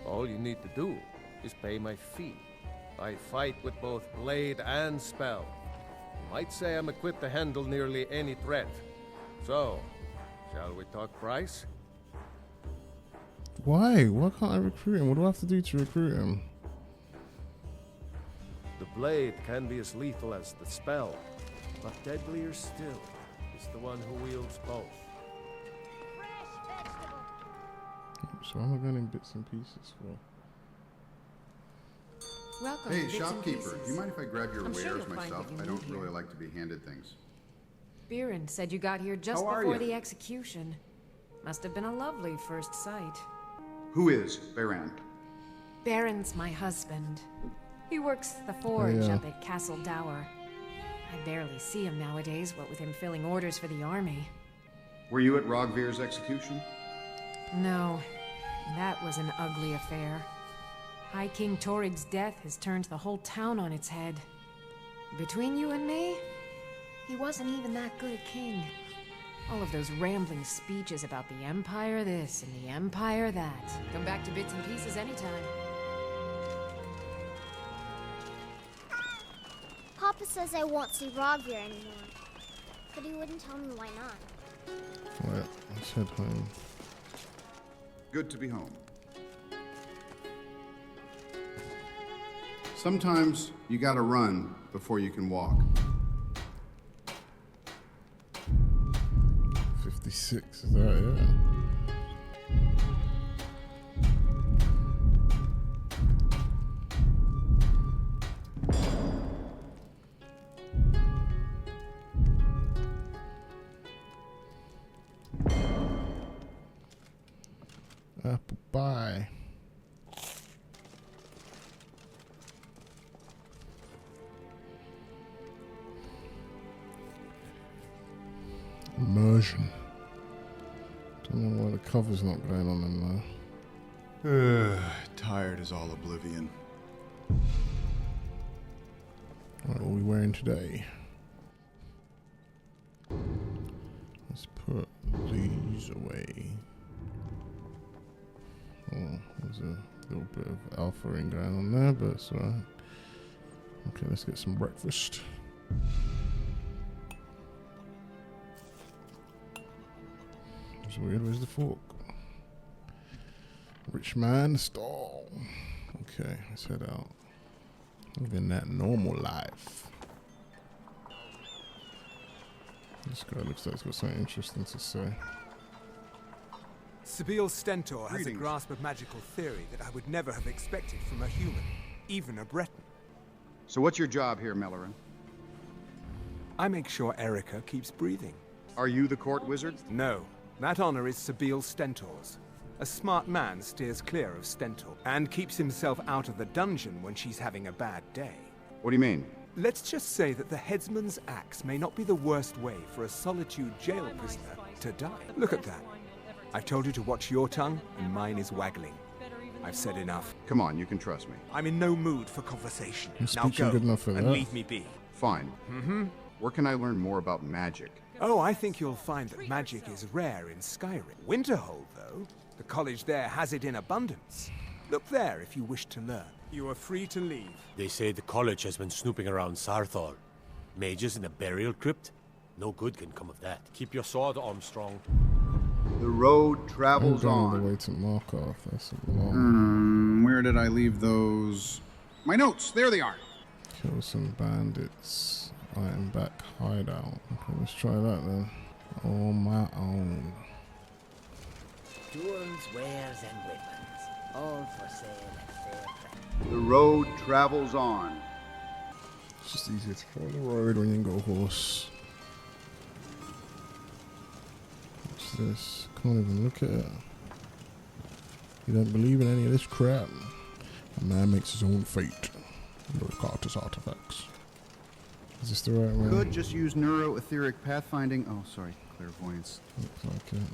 All you need to do is pay my fee. I fight with both blade and spell. You might say I'm equipped to handle nearly any threat. So, shall we talk price? Why? Why can't I recruit him? What do I have to do to recruit him? The blade can be as lethal as the spell, but deadlier still is the one who wields both. So I'm going in bits and pieces for. Welcome. Hey, to Bits and shopkeeper, Pieces. do you mind if I grab your I'm sure wares you'll find myself? what you I don't need really here. like to be handed things. Biren said you got here just How are before you? the execution. Must have been a lovely first sight. Who is Baran? Baron's my husband. He works the forge yeah. up at Castle Dower. I barely see him nowadays, what with him filling orders for the army. Were you at Rogvir's execution? No, that was an ugly affair. High King Torig's death has turned the whole town on its head. Between you and me, he wasn't even that good a king. All of those rambling speeches about the Empire this and the Empire that. Come back to Bits and Pieces anytime. Papa says I won't see Rogvir anymore. But he wouldn't tell me why not. Right, let's head home. Good to be home. Sometimes you gotta run before you can walk. 56, is that yeah? Apple pie. Immersion. Don't know why the cover's not going on in there. Tired as all oblivion. Right, what are we wearing today? Let's put these away. Oh, there's a little bit of alpha ring going on there, but it's alright. Okay, let's get some breakfast. It's weird, where's the fork? Rich man stall. Okay, let's head out. Living that normal life. This guy looks like he's got something interesting to say. Cyrodiil Stentor has a Greetings. grasp of magical theory that I would never have expected from a human, even a Breton. So what's your job here, Mellorin? I make sure Erica keeps breathing. Are you the court wizard? No, that honor is Cyrodiil Stentor's. A smart man steers clear of Stentor and keeps himself out of the dungeon when she's having a bad day. What do you mean? Let's just say that the headsman's axe may not be the worst way for a Solitude jail prisoner to die. Look at that. I've told you to watch your tongue, and mine is waggling. I've said enough. Come on, you can trust me. I'm in no mood for conversation. Your Now speech ain't go, good enough for and that. leave me be. Fine. Mm-hmm. Where can I learn more about magic? Oh, I think you'll find that magic is rare in Skyrim. Winterhold, though, The college there has it in abundance. Look there if you wish to learn. You are free to leave. They say the college has been snooping around Sarthal. Mages in a burial crypt? No good can come of that. Keep your sword, Armstrong. The road travels all on. the way to Markov. That's a long. Where did I leave those? My notes. There they are. Kill some bandits. Iron back hideout. Okay, let's try that then. On my own. Tools, wares, and weapons, all for sale at fair price. The road travels on. It's just easier to follow the road when you ain't got a horse. What's this? Can't even look at it. You don't believe in any of this crap. A man makes his own fate. Loricatus Artifex. Is this the right way? Could just use neuroetheric pathfinding. Oh, sorry, clairvoyance. Looks like it.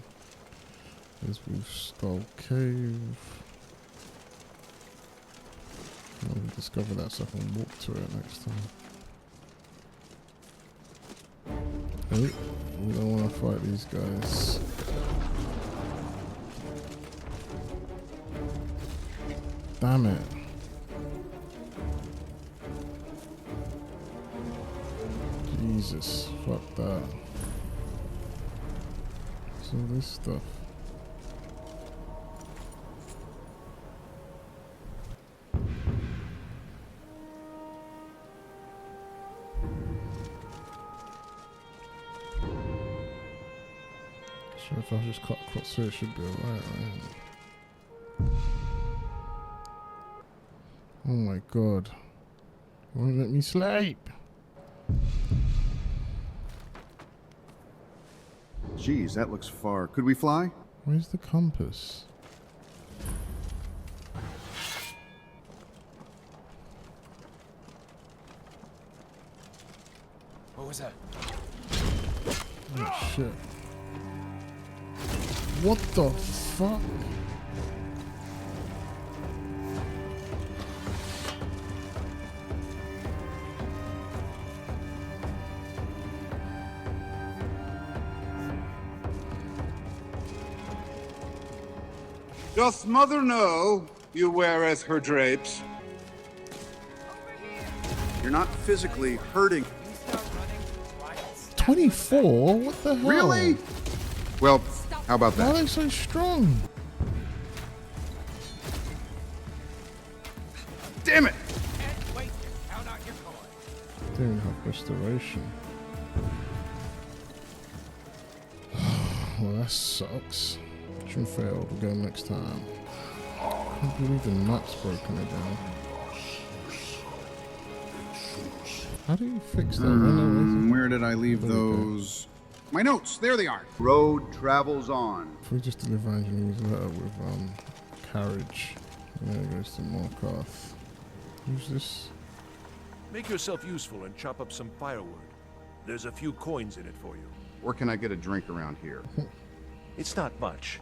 There's Wolf Skull Cave. I'll discover that so I can walk to it next time. Hey, we don't want to fight these guys. Damn it. Jesus, fuck that. So this stuff. Sure, if I just cut across here, it should be alright, right? Oh my god. Won't let me sleep. Geez, that looks far. Could we fly? Where's the compass? What was that? Oh shit. What the fuck? Doth mother know you weareth her drapes? You're not physically hurting. 24? What the hell? Really? Well, how about Why are that? they so strong? Damn it! They don't even have restoration. Well, that sucks. Mission failed. We'll go next time. I can't believe the map's broken again. How do you fix that? Where did I leave those? My notes. There they are. Road travels on. If we just deliver Angelina's letter with carriage, and then it goes to Markarth. Who's this? Make yourself useful and chop up some firewood. There's a few coins in it for you. Or can I get a drink around here? It's not much,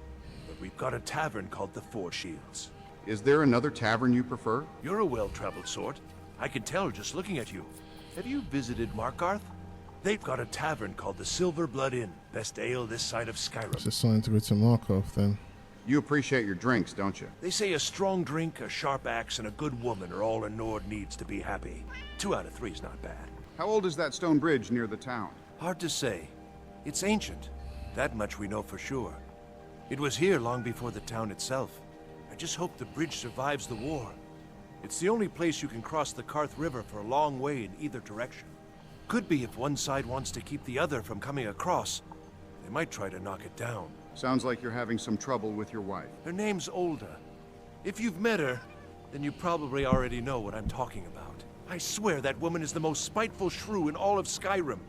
but we've got a tavern called the Four Shields. Is there another tavern you prefer? You're a well-traveled sort. I can tell just looking at you. Have you visited Markarth? They've got a tavern called the Silver Blood Inn. Best ale this side of Skyrim. It's a sign to go to Markarth then. You appreciate your drinks, don't you? They say a strong drink, a sharp axe, and a good woman are all a Nord needs to be happy. 2 out of 3 is not bad. How old is that stone bridge near the town? Hard to say. It's ancient. That much we know for sure. It was here long before the town itself. I just hope the bridge survives the war. It's the only place you can cross the Karth River for a long way in either direction. Could be if one side wants to keep the other from coming across. They might try to knock it down. Sounds like you're having some trouble with your wife. Her name's Olda. If you've met her, then you probably already know what I'm talking about. I swear that woman is the most spiteful shrew in all of Skyrim.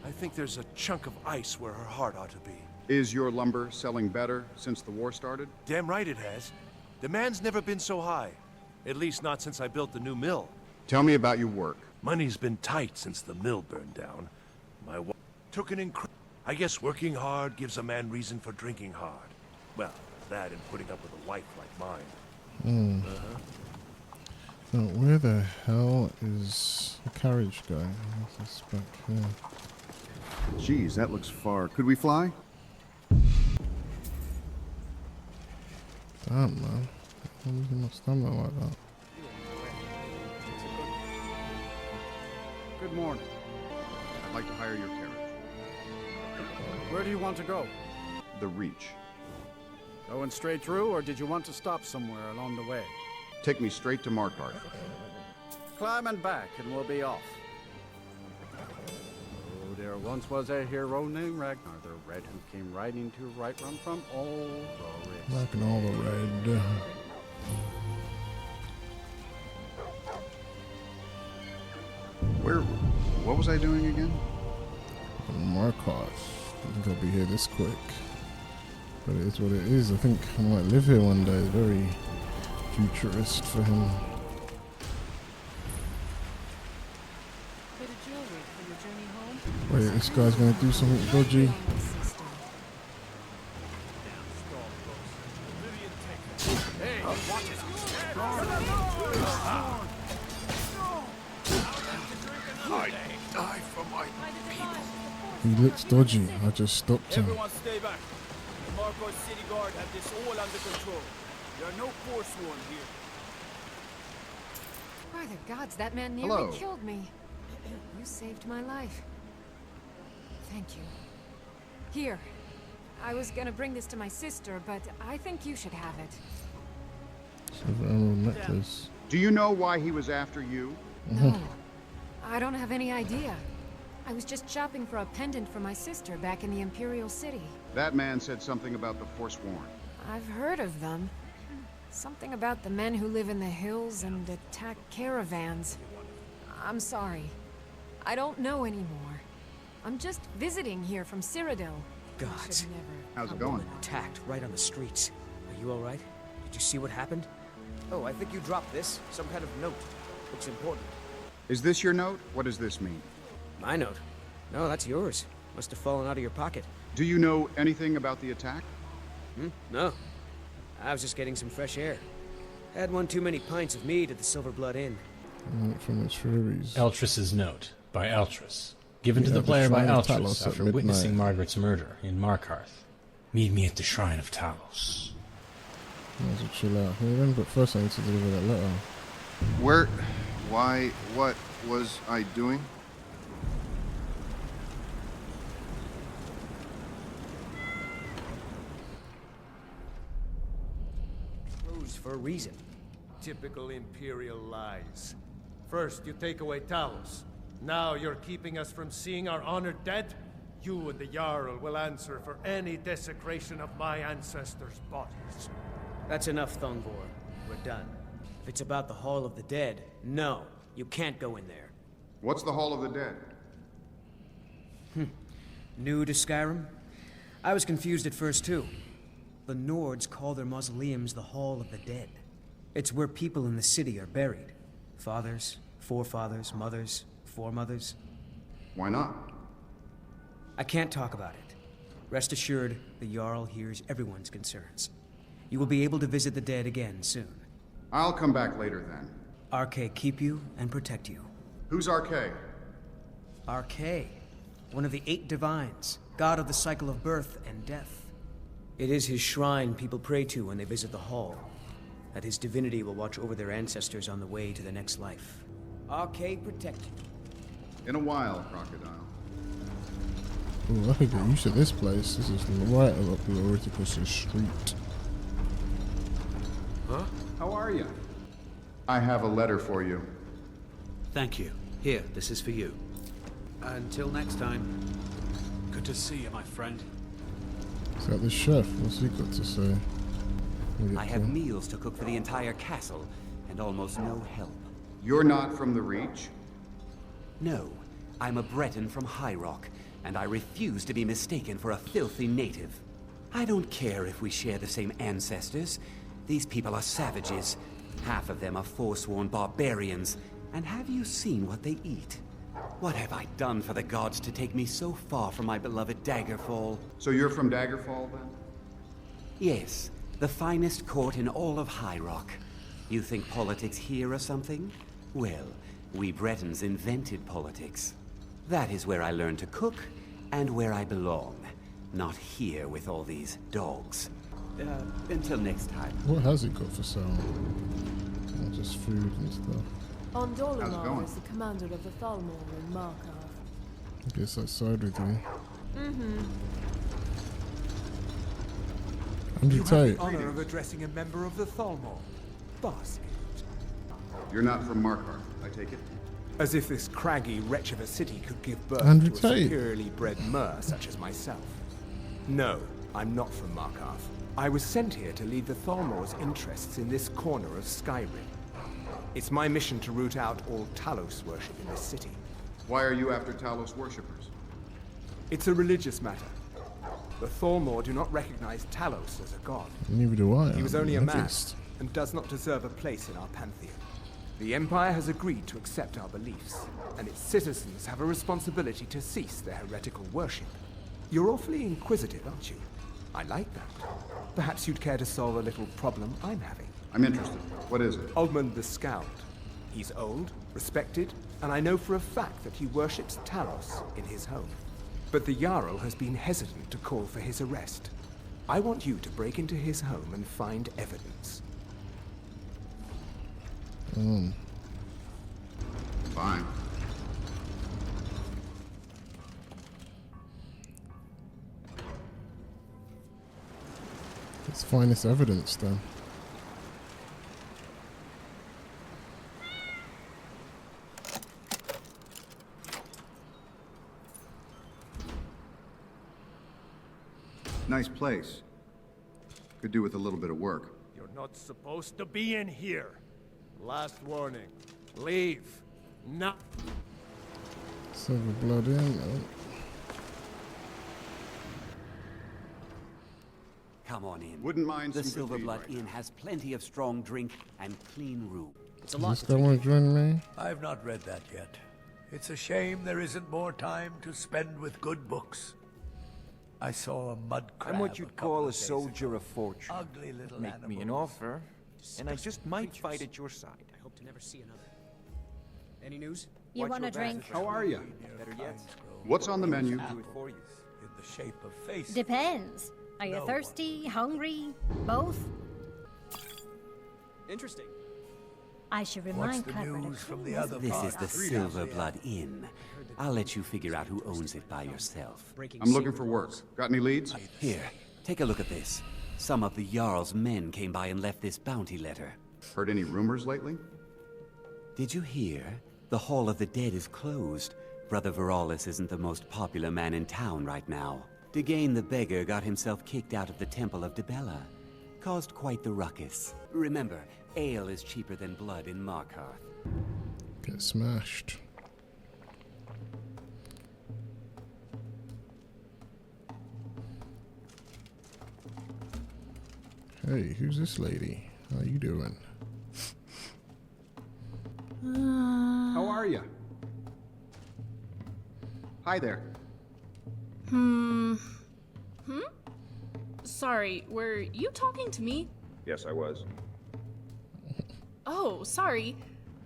I think there's a chunk of ice where her heart ought to be. Is your lumber selling better since the war started? Damn right it has. Demand's never been so high. At least not since I built the new mill. Tell me about your work. Money's been tight since the mill burned down. My wife took an I guess working hard gives a man reason for drinking hard. Well, that and putting up with a wife like mine. Now, where the hell is the carriage guy? What's this back here? Geez, that looks far. Could we fly? Damn, man. I'm losing my stamina like that. Good morning. I'd like to hire your carriage. Where do you want to go? The Reach. Going straight through, or did you want to stop somewhere along the way? Take me straight to Markarth. Climb and back, and we'll be off. Oh, there once was a hero named Ragnar the Red who came riding to right run from all the rest. Ragnar the Red. What was I doing again? Markarth. I think I'll be here this quick. But it is what it is. I think I might live here one day. It's very futurist for him. Bit of jewelry for your journey home? Wait, this guy's gonna do something dodgy. Hey, watch it! I die for my people. He looks dodgy. I just stopped him. Everyone stay back. The Markarth City Guard have this all under control. There are no forsworn here. By the gods, that man nearly Hello. killed me. You saved my life. Thank you. Here. I was gonna bring this to my sister, but I think you should have it. Silver emerald necklace. Do you know why he was after you? No. I don't have any idea. I was just shopping for a pendant for my sister back in the Imperial City. That man said something about the Forsworn. I've heard of them. Something about the men who live in the hills and attack caravans. I'm sorry. I don't know anymore. I'm just visiting here from Cyrodiil. Gods. How's it A going? woman attacked right on the streets. Are you all right? Did you see what happened? Oh, I think you dropped this. Some kind of note. Looks important. Is this your note? What does this mean? My note? No, that's yours. Must have fallen out of your pocket. Do you know anything about the attack? No. I was just getting some fresh air. Had one too many pints of mead at the Silver Blood Inn. From the Shrewries. Eltras's Note by Eltras. Given to Yeah, the the player by Shrine of Eltras Talos at after midnight. witnessing Margaret's murder in Markarth. Meet me at the Shrine of Talos. Might as well chill out here then, but first I need to deliver that letter. What was I doing? Closed for a reason. Typical Imperial lies. First, you take away Talos. Now you're keeping us from seeing our honored dead? You and the Jarl will answer for any desecration of my ancestors' bodies. That's enough, Thongvor. We're done. If it's about the Hall of the Dead, no. You can't go in there. What's the Hall of the Dead? New to Skyrim? I was confused at first, too. The Nords call their mausoleums the Hall of the Dead. It's where people in the city are buried. Fathers, forefathers, mothers, foremothers. Why not? I can't talk about it. Rest assured, the Jarl hears everyone's concerns. You will be able to visit the dead again soon. I'll come back later then. Arke keep you and protect you. Who's Arke? Arke, one of the 8 divines, god of the cycle of birth and death. It is his shrine people pray to when they visit the hall. That his divinity will watch over their ancestors on the way to the next life. Arke protect you. In a while, Crocodile. Ooh, I could get used to this place. This is right up the Loricatus Street. Huh? How are you? I have a letter for you. Thank you. Here, this is for you. Until next time. Good to see you, my friend. Is that the chef? What's he got to say? I have meals to cook for the entire castle, and almost no help. You're not from the Reach? No. I'm a Breton from High Rock, and I refuse to be mistaken for a filthy native. I don't care if we share the same ancestors. These people are savages. Half of them are forsworn barbarians. And have you seen what they eat? What have I done for the gods to take me so far from my beloved Daggerfall? So you're from Daggerfall, then? Yes, the finest court in all of High Rock. You think politics here or something? Well, we Bretons invented politics. That is where I learned to cook, and where I belong. Not here with all these dogs. Until next time. What has it got for sale? Oh, just food and stuff. Ondolamar is the commander of the Thalmor in Markarth. I guess that's Cyrodiil. Mm-hmm. You have the honor of addressing a member of the Thalmor. Basket. You're not from Markarth, I take it? As if this craggy wretch of a city could give birth Andrew to a Tate. superiorly bred mer such as myself. No, I'm not from Markarth. I was sent here to lead the Thalmor's interests in this corner of Skyrim. It's my mission to root out all Talos worship in this city. Why are you after Talos worshippers? It's a religious matter. The Thalmor do not recognize Talos as a god. Neither do I. He was I'm only a an man, atheist. and does not deserve a place in our pantheon. The Empire has agreed to accept our beliefs, and its citizens have a responsibility to cease their heretical worship. You're awfully inquisitive, aren't you? I like that. Perhaps you'd care to solve a little problem I'm having. I'm interested. What is it? Ogmund the Scald. He's old, respected, and I know for a fact that he worships Talos in his home. But the Jarl has been hesitant to call for his arrest. I want you to break into his home and find evidence. Fine. Let's find this evidence then. Nice place. Could do with a little bit of work. You're not supposed to be in here. Last warning. Leave. Now. Silver blood in. Come on in. Wouldn't mind The some good Silverblood tea right Inn has plenty of strong drink and clean room. It's a Does this guy want to join me? I've not read that yet. It's a shame there isn't more time to spend with good books. I saw a mud crab. I'm what you'd call a soldier of fortune. Ugly little Make me an offer, and I just might fight at your side. I hope to never see another. Any news? You want a drink? How are you? Better yet, What's on the menu? do it for you. In the shape of faces. Depends. Are you thirsty, hungry, both? Interesting. I should What's remind the Clever news to from the other This part? is the Silverblood Inn. I'll let you figure out who owns it by yourself. I'm looking for work. Got any leads? Here, take a look at this. Some of the Jarl's men came by and left this bounty letter. Heard any rumors lately? Did you hear? The Hall of the Dead is closed. Brother Veralis isn't the most popular man in town right now. Degane the Beggar got himself kicked out of the Temple of Dibella. Caused quite the ruckus. Remember, ale is cheaper than blood in Markarth. Get smashed. Hey, who's this lady? How you doing? How are you? Hi there. Sorry, were you talking to me? Yes, I was. Oh, sorry.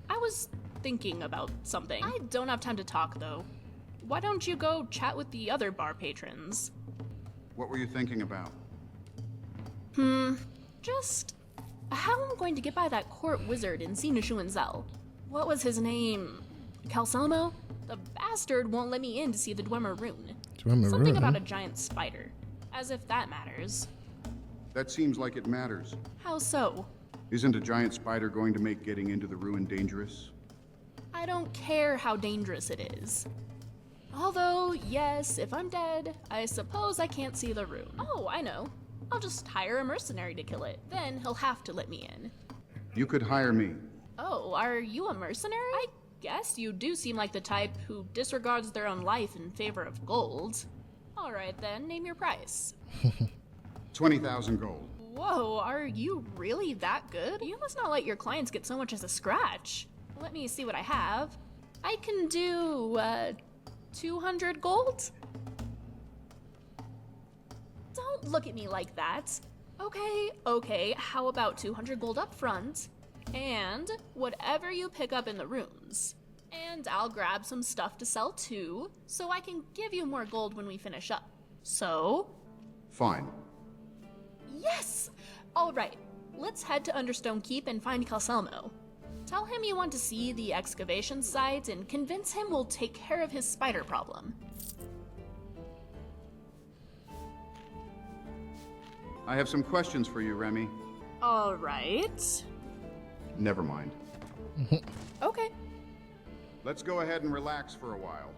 I was thinking about something. I don't have time to talk, though. Why don't you go chat with the other bar patrons? What were you thinking about? Just how I'm going to get by that court wizard in Sinashuanzel. What was his name? Calcelmo? The bastard won't let me in to see the Dwemer rune. Something about a giant spider. As if that matters. That seems like it matters. How so? Isn't a giant spider going to make getting into the ruin dangerous? I don't care how dangerous it is. Although, yes, if I'm dead, I suppose I can't see the rune. Oh, I know. I'll just hire a mercenary to kill it. Then he'll have to let me in. You could hire me. Oh, are you a mercenary? I guess you do seem like the type who disregards their own life in favor of gold. All right then, name your price. 20,000 gold. Whoa, are you really that good? You must not let your clients get so much as a scratch. Let me see what I have. I can do, 200 gold? Don't look at me like that. Okay, how about 200 gold up front? And whatever you pick up in the rooms. And I'll grab some stuff to sell too, so I can give you more gold when we finish up. So? Fine. Yes! Alright, let's head to Understone Keep and find Calcelmo. Tell him you want to see the excavation site and convince him we'll take care of his spider problem. I have some questions for you, Remy. Alright. Never mind. Okay. Let's go ahead and relax for a while.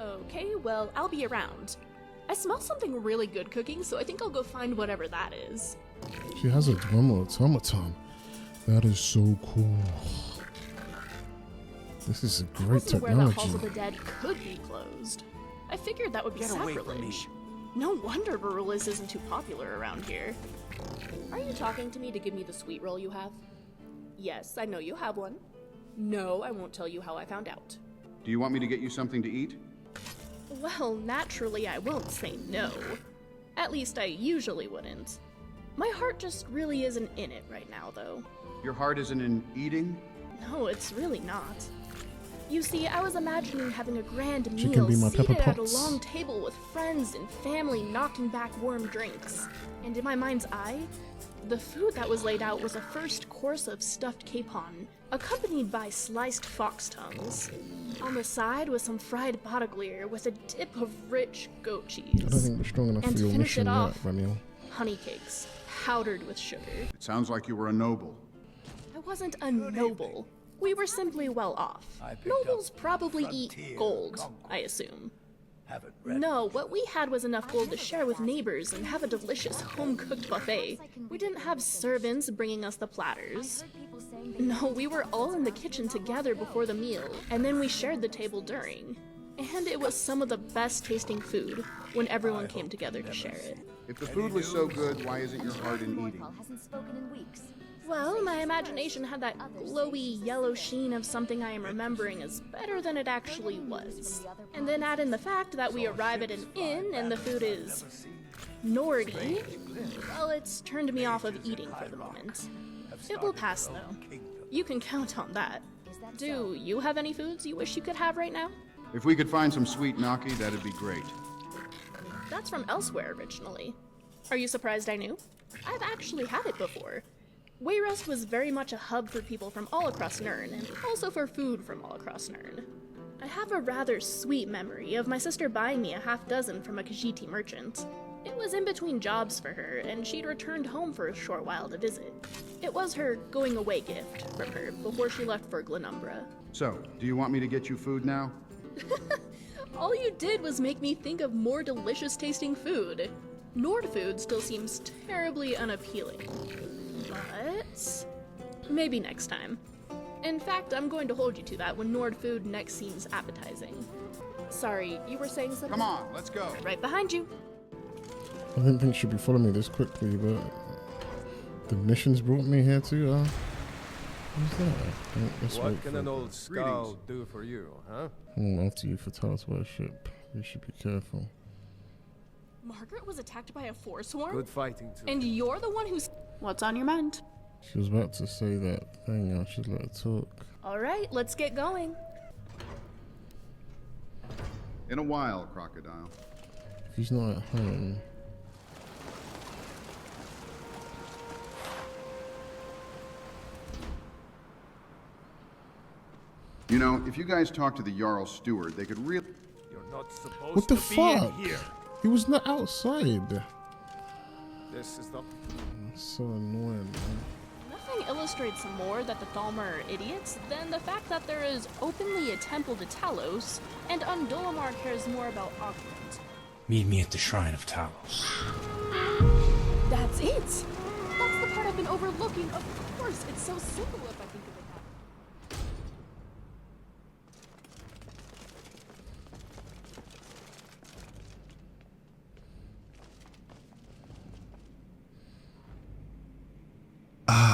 Okay, well, I'll be around. I smell something really good cooking, so I think I'll go find whatever that is. She has a Dwemer automaton. That is so cool. This is a great I wasn't aware that technology. Halls of the Dead could be closed. I figured that would be sacrilege. No wonder Barulis isn't too popular around here. Are you talking to me to give me the sweet roll you have? Yes, I know you have one. No, I won't tell you how I found out. Do you want me to get you something to eat? Well, naturally I won't say no. At least I usually wouldn't. My heart just really isn't in it right now, though. Your heart isn't in eating? No, it's really not. You see, I was imagining having a grand She meal can be my Pepper seated at a Potts. long table with friends and family knocking back warm drinks. And in my mind's eye, the food that was laid out was a first course of stuffed capon, accompanied by sliced fox tongues. On the side was some fried botaglear with a dip of rich goat cheese. I don't think we're strong enough And for to your finish mission it yet, off, Ramiel. honey cakes, powdered with sugar. It sounds like you were a noble. I wasn't a noble. We were simply well off. Nobles probably eat gold, I assume. No, what we had was enough gold to share with neighbors and have a delicious home-cooked buffet. We didn't have servants bringing us the platters. No, we were all in the kitchen together before the meal, and then we shared the table during. And it was some of the best tasting food when everyone came together to share it. If the food was so good, why isn't your heart in eating? Well, my imagination had that glowy yellow sheen of something I am remembering as better than it actually was. And then add in the fact that we arrive at an inn and the food is Nordy. Well, it's turned me off of eating for the moment. It will pass, though. You can count on that. Do you have any foods you wish you could have right now? If we could find some sweet gnocchi, that'd be great. That's from elsewhere originally. Are you surprised I knew? I've actually had it before. Wayrest was very much a hub for people from all across Nirn, and also for food from all across Nirn. I have a rather sweet memory of my sister buying me a half dozen from a Khajiiti merchant. It was in between jobs for her, and she'd returned home for a short while to visit. It was her going-away gift from her before she left for Glenumbra. So, do you want me to get you food now? All you did was make me think of more delicious-tasting food. Nord food still seems terribly unappealing. But maybe next time. In fact, I'm going to hold you to that when Nord food next seems appetizing. Sorry, you were saying something? Come on, let's go. Right behind you. I didn't think she'd be following me this quickly, but the missions brought me here too. Who's that? Let's What wait can for an it. old scout do for you, huh? After you for Talos worship, you should be careful. Margaret was attacked by a forsworn? Good fighting too. And you're the one who's... What's on your mind? She was about to say that thing. I should let her talk. Alright, let's get going. In a while, Crocodile. If he's not at home. You know, if you guys talk to the Jarl Steward, they could really... You're not supposed What the to be in fuck? here. He was not outside. This is the... That's so annoying, man. Nothing illustrates more that the Thalmor are idiots than the fact that there is openly a temple to Talos, and Undolamar cares more about Augment. Meet me at the Shrine of Talos. That's it! That's the part I've been overlooking. Of course, it's so simple if I think of it that way.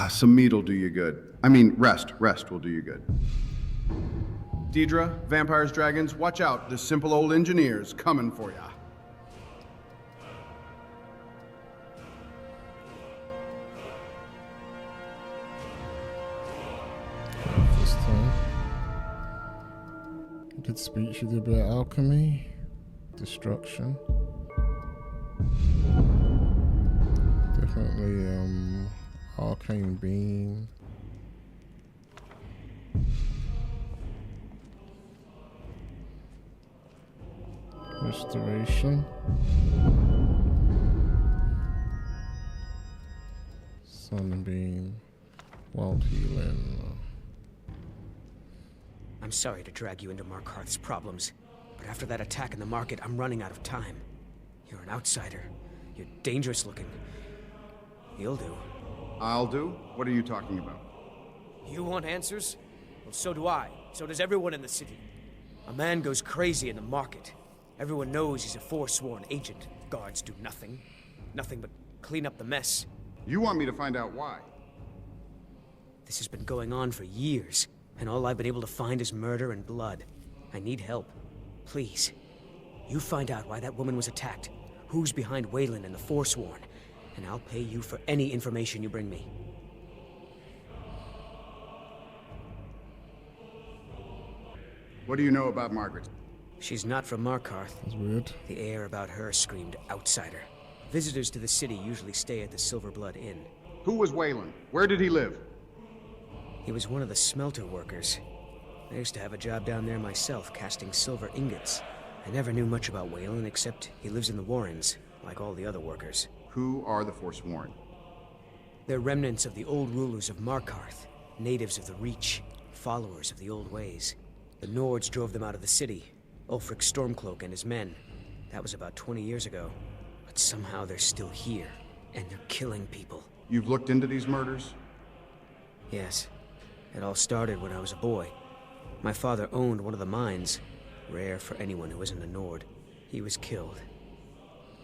Some meat'll do you good. I mean, rest will do you good. Deidre, vampires, dragons, watch out. The simple old engineer's coming for ya. This time. Good speech you did about alchemy, destruction. apparently arcane beam. Restoration. Sunbeam. Wild healing. I'm sorry to drag you into Markarth's problems, but after that attack in the market, I'm running out of time. You're an outsider. You're dangerous looking. You'll do. I'll do? What are you talking about? You want answers? Well, so do I. So does everyone in the city. A man goes crazy in the market. Everyone knows he's a forsworn agent. Guards do nothing. Nothing but clean up the mess. You want me to find out why? This has been going on for years, and all I've been able to find is murder and blood. I need help. Please. You find out why that woman was attacked, who's behind Wayland and the Forsworn, and I'll pay you for any information you bring me. What do you know about Margaret? She's not from Markarth. That's weird. The air about her screamed outsider. Visitors to the city usually stay at the Silverblood Inn. Who was Wayland? Where did he live? He was one of the smelter workers. I used to have a job down there myself, casting silver ingots. I never knew much about Wayland, except he lives in the Warrens, like all the other workers. Who are the Forsworn? They're remnants of the old rulers of Markarth, natives of the Reach, followers of the old ways. The Nords drove them out of the city, Ulfric Stormcloak and his men. That was about 20 years ago. But somehow they're still here, and they're killing people. You've looked into these murders? Yes. It all started when I was a boy. My father owned one of the mines, rare for anyone who isn't a Nord. He was killed.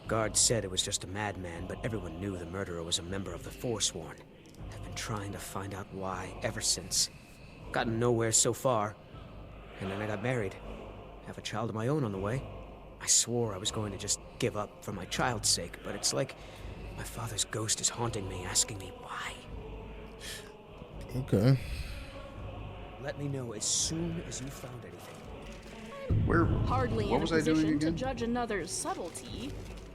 Guards said it was just a madman, but everyone knew the murderer was a member of the Forsworn. I've been trying to find out why ever since. Gotten nowhere so far. And then I got married. Have a child of my own on the way. I swore I was going to just give up for my child's sake, but it's like my father's ghost is haunting me, asking me why. Okay. Let me know as soon as you found anything. Where? Hardly What in was a I doing position to again? judge another's subtlety,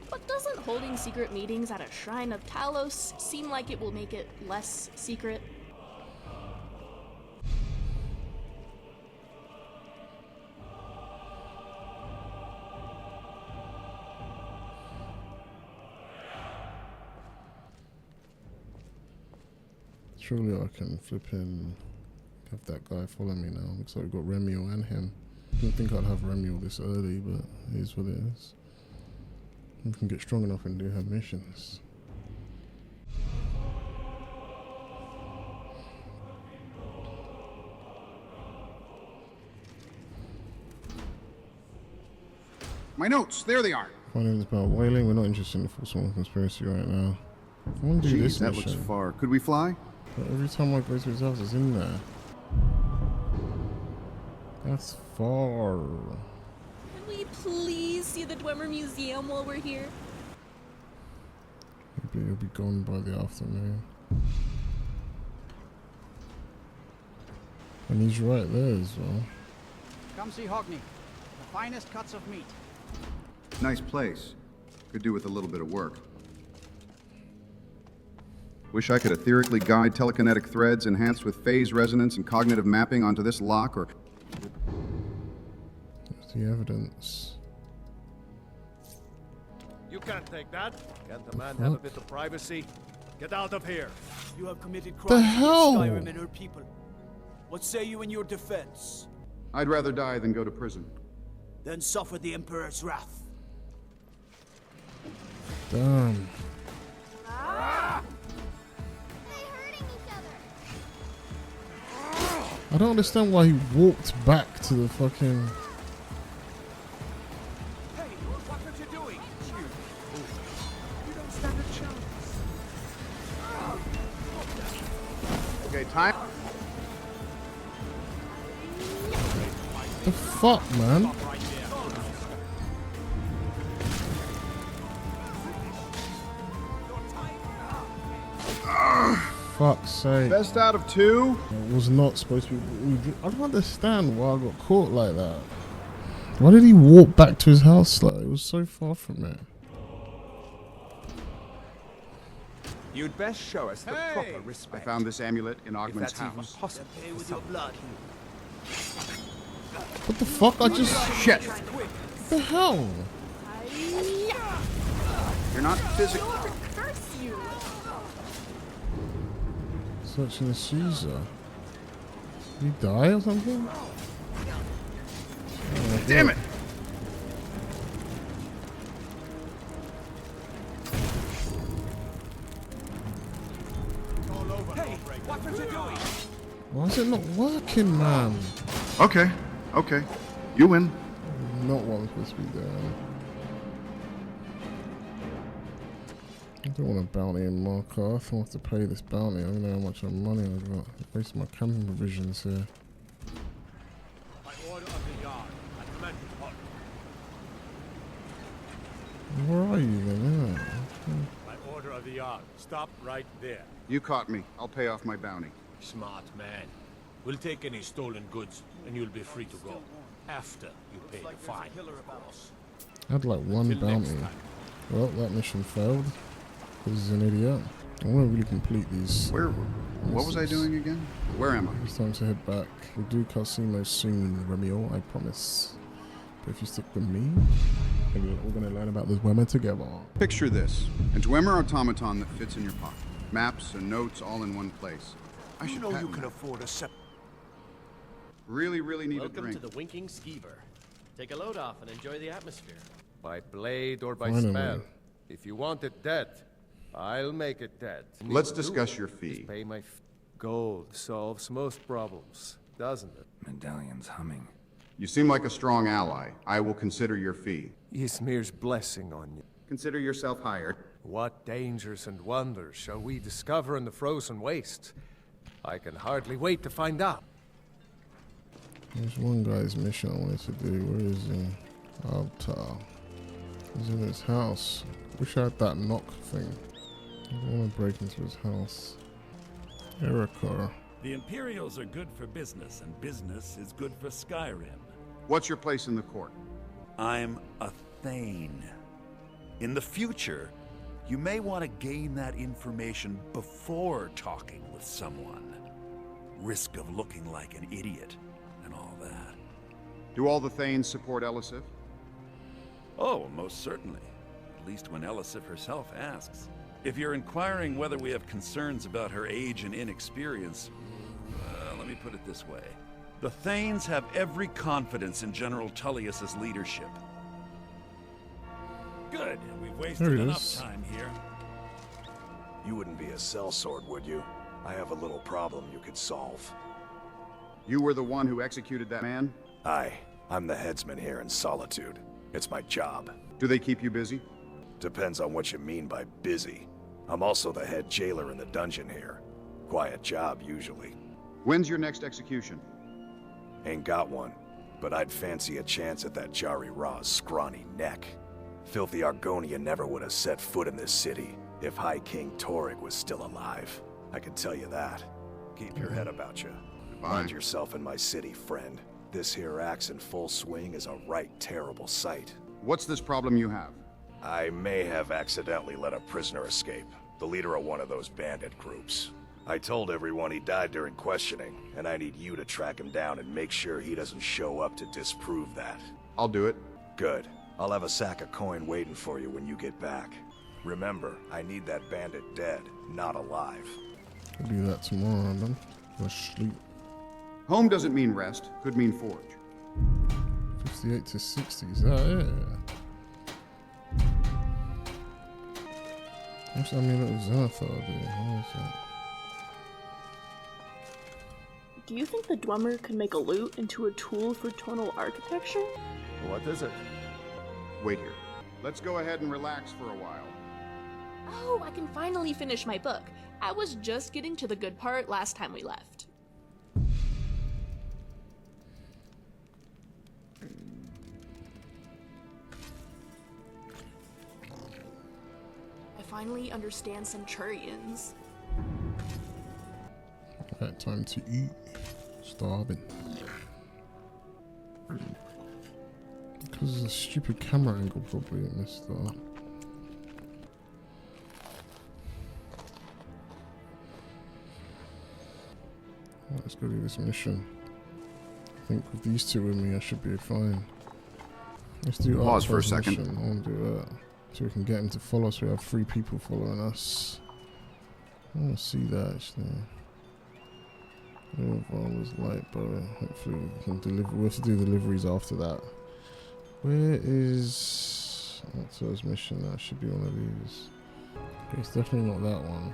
but doesn't holding secret meetings at a shrine of Talos seem like it will make it less secret? Surely I can flip in, have that guy follow me now. Looks like we've got Remiel and him. Didn't think I'd have Remiel this early, but it is what it is. We can get strong enough and do her missions. My notes, there they are. Findings about whaling. We're not interested in the Forsworn conspiracy right now. I want to do this that mission. looks far. Could we fly? But every time I go to his house, it's in there. That's far. Can we please see the Dwemer Museum while we're here? Maybe it'll be gone by the afternoon. And he's right there as well. Come see Hogney, the finest cuts of meat. Nice place. Could do with a little bit of work. Wish I could etherically guide telekinetic threads enhanced with phase resonance and cognitive mapping onto this lock or... There's the evidence. You can't take that. Can't the man have a bit of privacy? Get out of here. You have committed The crimes hell? against Skyrim and her people. What say you in your defense? I'd rather die than go to prison. Then suffer the Emperor's wrath. Damn. I don't understand why he walked back to the fucking... Hey, what are you doing? You don't stand a chance. Okay, time. The fuck, man? Fuck's sake. Best out of two. It was not supposed to be... I don't understand why I got caught like that. Why did he walk back to his house? Like, it was so far from it. You'd best show us the proper I respect. found this amulet in If Ogman's that's even house. possible. Pay with your blood. What the fuck? I just... Shit! What the hell? You're not physical. Curse you! Searching the Caesar. Did he die or something? Oh, Damn it! Hey, what are you doing? Why is it not working, man? Okay, okay. You win. Not what I'm supposed to be doing. I don't want a bounty in Markarth. I have to pay this bounty. I don't know how much money I've got. Waste my camping provisions here. By order of the Yard, I command you to halt. Where are you then? Yeah. By order of the Yard, stop right there. You caught me. I'll pay off my bounty. Smart man. We'll take any stolen goods, and you'll be free to go. After you pay the fine, of course. I had like one Till next bounty. time. Well, that mission failed. Because he's an idiot. I want to really complete these. What was I doing again? Where am I? It's time to head back. We'll do Calcimo soon, Remio, I promise. But if you stick with me, we're going to learn about this Dwemer together. Picture this. A Dwemer automaton that fits in your pocket. Maps and notes all in one place. I should know you can that. afford a sep. Really need a Welcome drink. to the Winking Skeever. Take a load off and enjoy the atmosphere. By blade or by Finally. spell. If you want it dead, I'll make it dead. Let's discuss your fee. Just pay my gold solves most problems, doesn't it? Medallion's humming. You seem like a strong ally. I will consider your fee. Ysmir's blessing on you. Consider yourself hired. What dangers and wonders shall we discover in the frozen waste? I can hardly wait to find out. There's one guy's mission I wanted to do. Where is he? Altar. He's in his house. Wish I had that knock thing. I don't want to break into his house. Erika. The Imperials are good for business, and business is good for Skyrim. What's your place in the court? I'm a Thane. In the future, you may want to gain that information before talking with someone. Risk of looking like an idiot and all that. Do all the Thanes support Elisif? Oh, most certainly. At least when Elisif herself asks. If you're inquiring whether we have concerns about her age and inexperience, let me put it this way. The Thanes have every confidence in General Tullius's leadership. Good. We've There wasted it enough is. time here. You wouldn't be a sellsword, would you? I have a little problem you could solve. You were the one who executed that man? Aye. I'm the headsman here in Solitude. It's my job. Do they keep you busy? Depends on what you mean by busy. I'm also the head jailer in the dungeon here. Quiet job, usually. When's your next execution? Ain't got one, but I'd fancy a chance at that Jari Ra's scrawny neck. Filthy Argonia never would have set foot in this city if High King Torig was still alive. I can tell you that. Keep your head about you. Mind yourself in my city, friend. This here axe in full swing is a right terrible sight. What's this problem you have? I may have accidentally let a prisoner escape, the leader of one of those bandit groups. I told everyone he died during questioning, and I need you to track him down and make sure he doesn't show up to disprove that. I'll do it. Good. I'll have a sack of coin waiting for you when you get back. Remember, I need that bandit dead, not alive. I'll do that tomorrow, man. Go sleep. Home doesn't mean rest, could mean forge. 58 to 60, is that it? What's that mean that Xanathar did? What is that? Do you think the Dwemer could make a loot into a tool for tonal architecture? What is it? Wait here. Let's go ahead and relax for a while. Oh, I can finally finish my book. I was just getting to the good part last time we left. I finally understand Centurions. Alright, time to eat. Starving. Because of the stupid camera angle, probably I messed up. let's go do this mission. I think with these two with me, I should be fine. Let's do pause for a Artifex second. mission. I want to do that. So we can get him to follow us. We have 3 people following us. I want to see that actually. Was light, but hopefully we can deliver. We have to do deliveries after that. Where is Arthur's mission? That should be one of these. Okay, it's definitely not that one.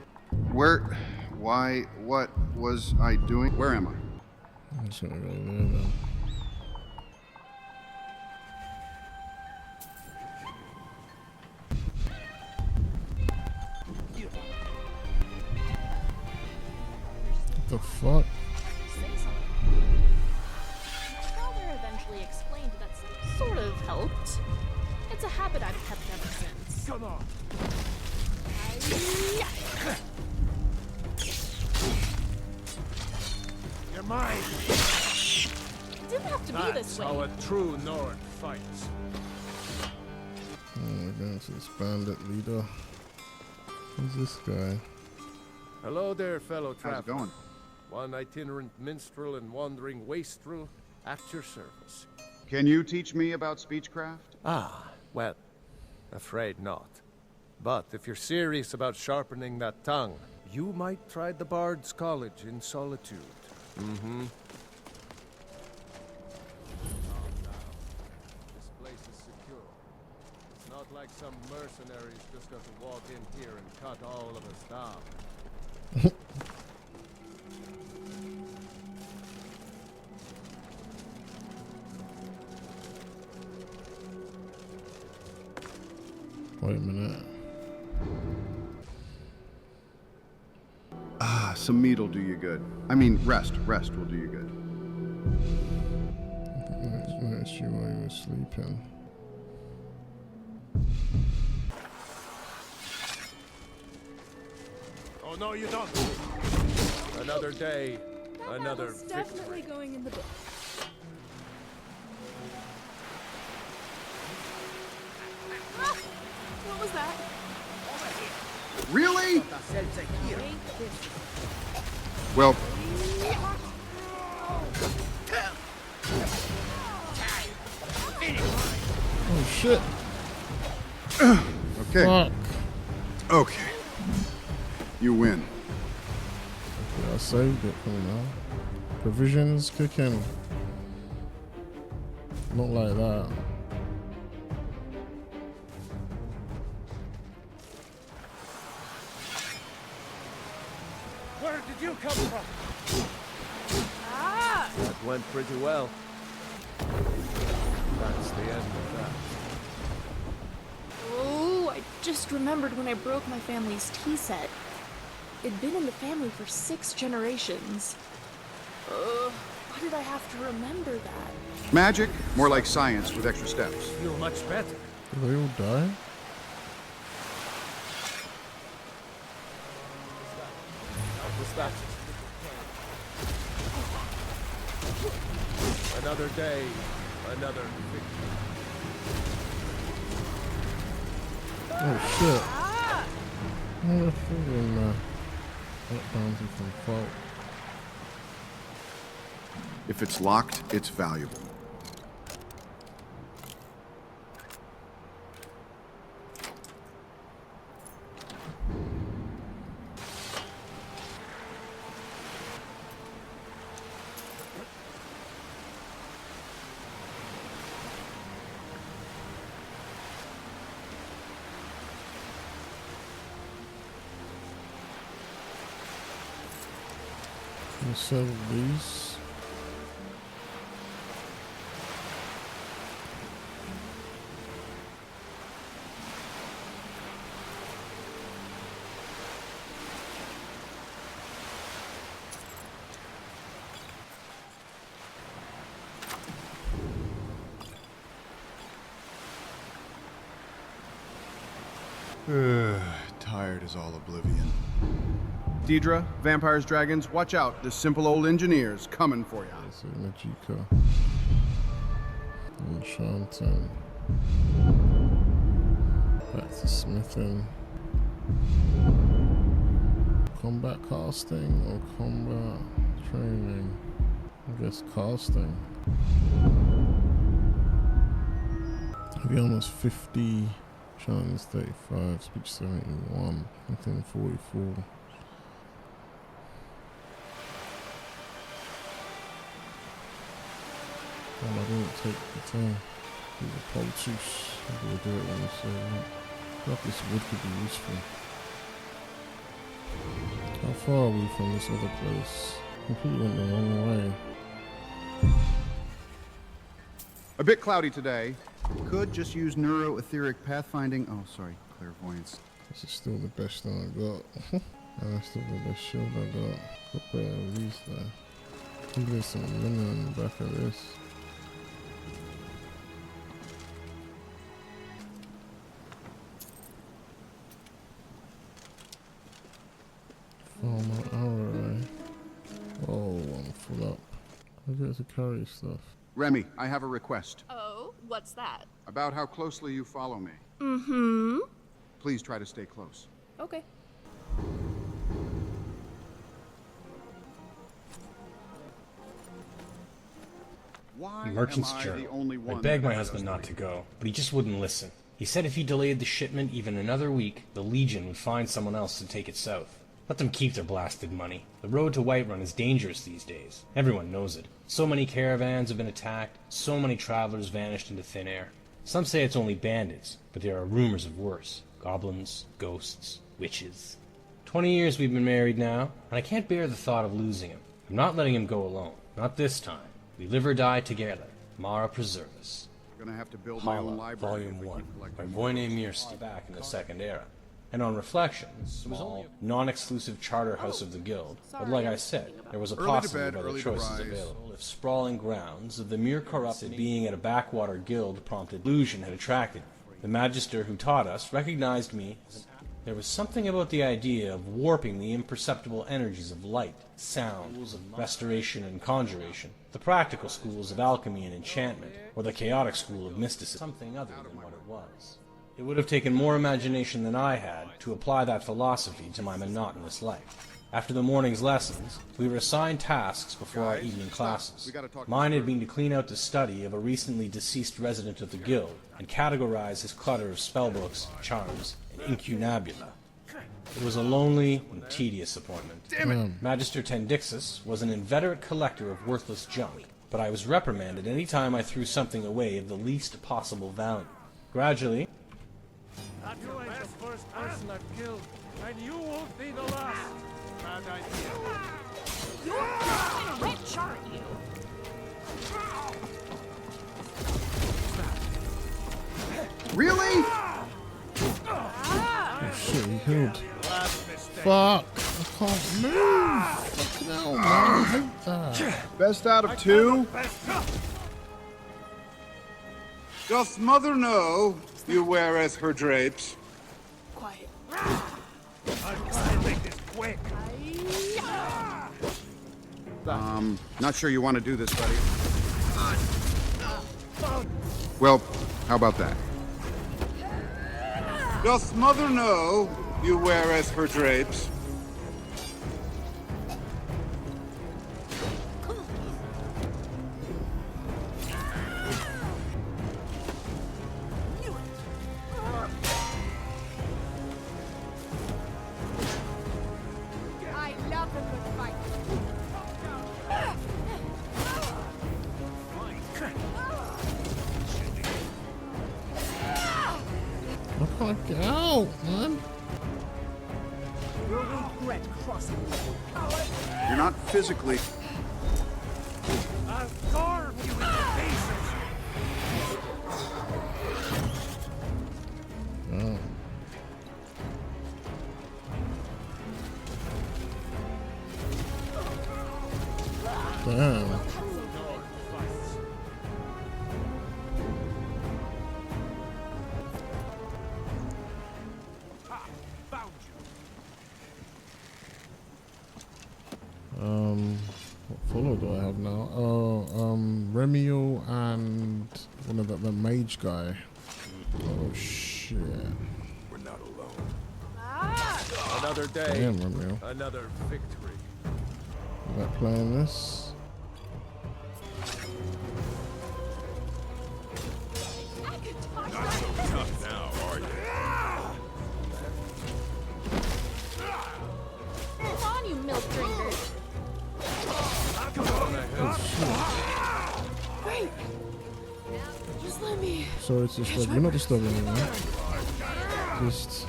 Where? Why? What was I doing? Where am I? I'm just gonna go there then. What the fuck? My father eventually explained that sort of helped. It's a habit I've kept ever since. Come on. You're mine. It didn't have to be this way. That's how a true Nord fights. Oh, we're going to this bandit leader. Who's this guy? Hello there, fellow traveler. How's it going? One itinerant minstrel and wandering wastrel at your service. Can you teach me about speechcraft? Ah, well, afraid not. But if you're serious about sharpening that tongue, you might try the Bard's College in Solitude. Mm-hmm. This place is secure. It's not like some mercenaries just got to walk in here and cut all of us down. Wait a minute. Ah, some meat will do you good. I mean, rest. Rest will do you good. I noticed you while you were sleeping. Oh no, you don't! Another day, another It's definitely going in the book. Ah, what was that? Really? Well, Oh shit. okay. Fuck. Okay. You win. Yeah, I saved it. Come on now. Provisions cooking. Not like that. Where did you come from? Ah! That went pretty well. That's the end of that. Oh, I just remembered when I broke my family's tea set. It'd been in the family for 6 generations. Why did I have to remember that? Magic, more like science with extra steps. Feel much better. Did they all die? Another day, another victory. Oh shit. Oh, that's freaking that bounty from fault. If it's locked, it's valuable. Let's sell these. Tired as all oblivion. Deidre, vampires, dragons, watch out. The simple old engineer's coming for ya. It's a magicka. Enchanting. Back to smithing. Combat casting or combat Training. I guess casting. Heavy almost 50. Chance 35. Speech 71. Nothing 44. I didn't take the time. Do the poultice. I'm gonna do it when I say that. I thought this wood could be useful. How far are we from this other place? Completely went the wrong way. A bit cloudy today. Could just use neuroetheric pathfinding. Oh, sorry, clairvoyance. This is still the best thing I got. That's still the best shield I got. Got better at least there. Maybe there's some linen in the back of this. Oh, I'm full up. I get to carry stuff. Remy, I have a request. Oh, what's that? About how closely you follow me. Mm-hmm. Please try to stay close. Okay. Why Merchant's am I journal. the only I one begged that my has husband to not read? to go, but he just wouldn't listen. He said if he delayed the shipment even another week, the Legion would find someone else to take it south. Let them keep their blasted money. The road to Whiterun is dangerous these days. Everyone knows it. So many caravans have been attacked, so many travelers vanished into thin air. Some say it's only bandits, but there are rumors of worse. Goblins, ghosts, witches. 20 years we've been married now, and I can't bear the thought of losing him. I'm not letting him go alone. Not this time. We live or die together. Mara preserve us. Gonna have to build my own Hyla, library. Volume 1, by Voyne Mirsti, back in the Second Era. And on reflection, small, non-exclusive charter house of the guild. But like I said, there was a possibility of other choices available. If sprawling grounds of the mere corrupted being at a backwater guild prompted illusion had attracted me. The magister who taught us recognized me as there was something about the idea of warping the imperceptible energies of light, sound, restoration and conjuration, the practical schools of alchemy and enchantment, or the chaotic school of mysticism, something other than what it was. It would have taken more imagination than I had to apply that philosophy to my monotonous life. After the morning's lessons, we were assigned tasks before our evening classes. Mine had been to clean out the study of a recently deceased resident of the guild and categorize his clutter of spellbooks, charms, and incunabula. It was a lonely and tedious appointment. Magister Tendixus was an inveterate collector of worthless junk, but I was reprimanded any time I threw something away of the least possible value. Gradually, You ain't the first person I've killed, and you won't be the last. Bad idea. You're rich, aren't you? Really? Oh shit, he killed. Fuck! I can't move! Fucking hell, man, I hate that. Best out of two? Doth mother know you weareth her drapes? Quiet. I'm trying to make this quick. Not sure you want to do this, buddy. Well, how about that? Doth mother know you weareth her drapes? I love a good fight. I can't get out, man. You'll regret crossing me, you coward. You're not physically. I'll carve you into pieces. Oh. Damn. What follow do I have now? Oh, Remiel and one of the mage guy. Oh shit. We're not alone. Another day, Damn, Remiel. another victory. About playing this. Not so tough now, are you? Come on, you milk drinker. Wait. Just let me. Sorry to disturb you. We're not disturbing you, man. Just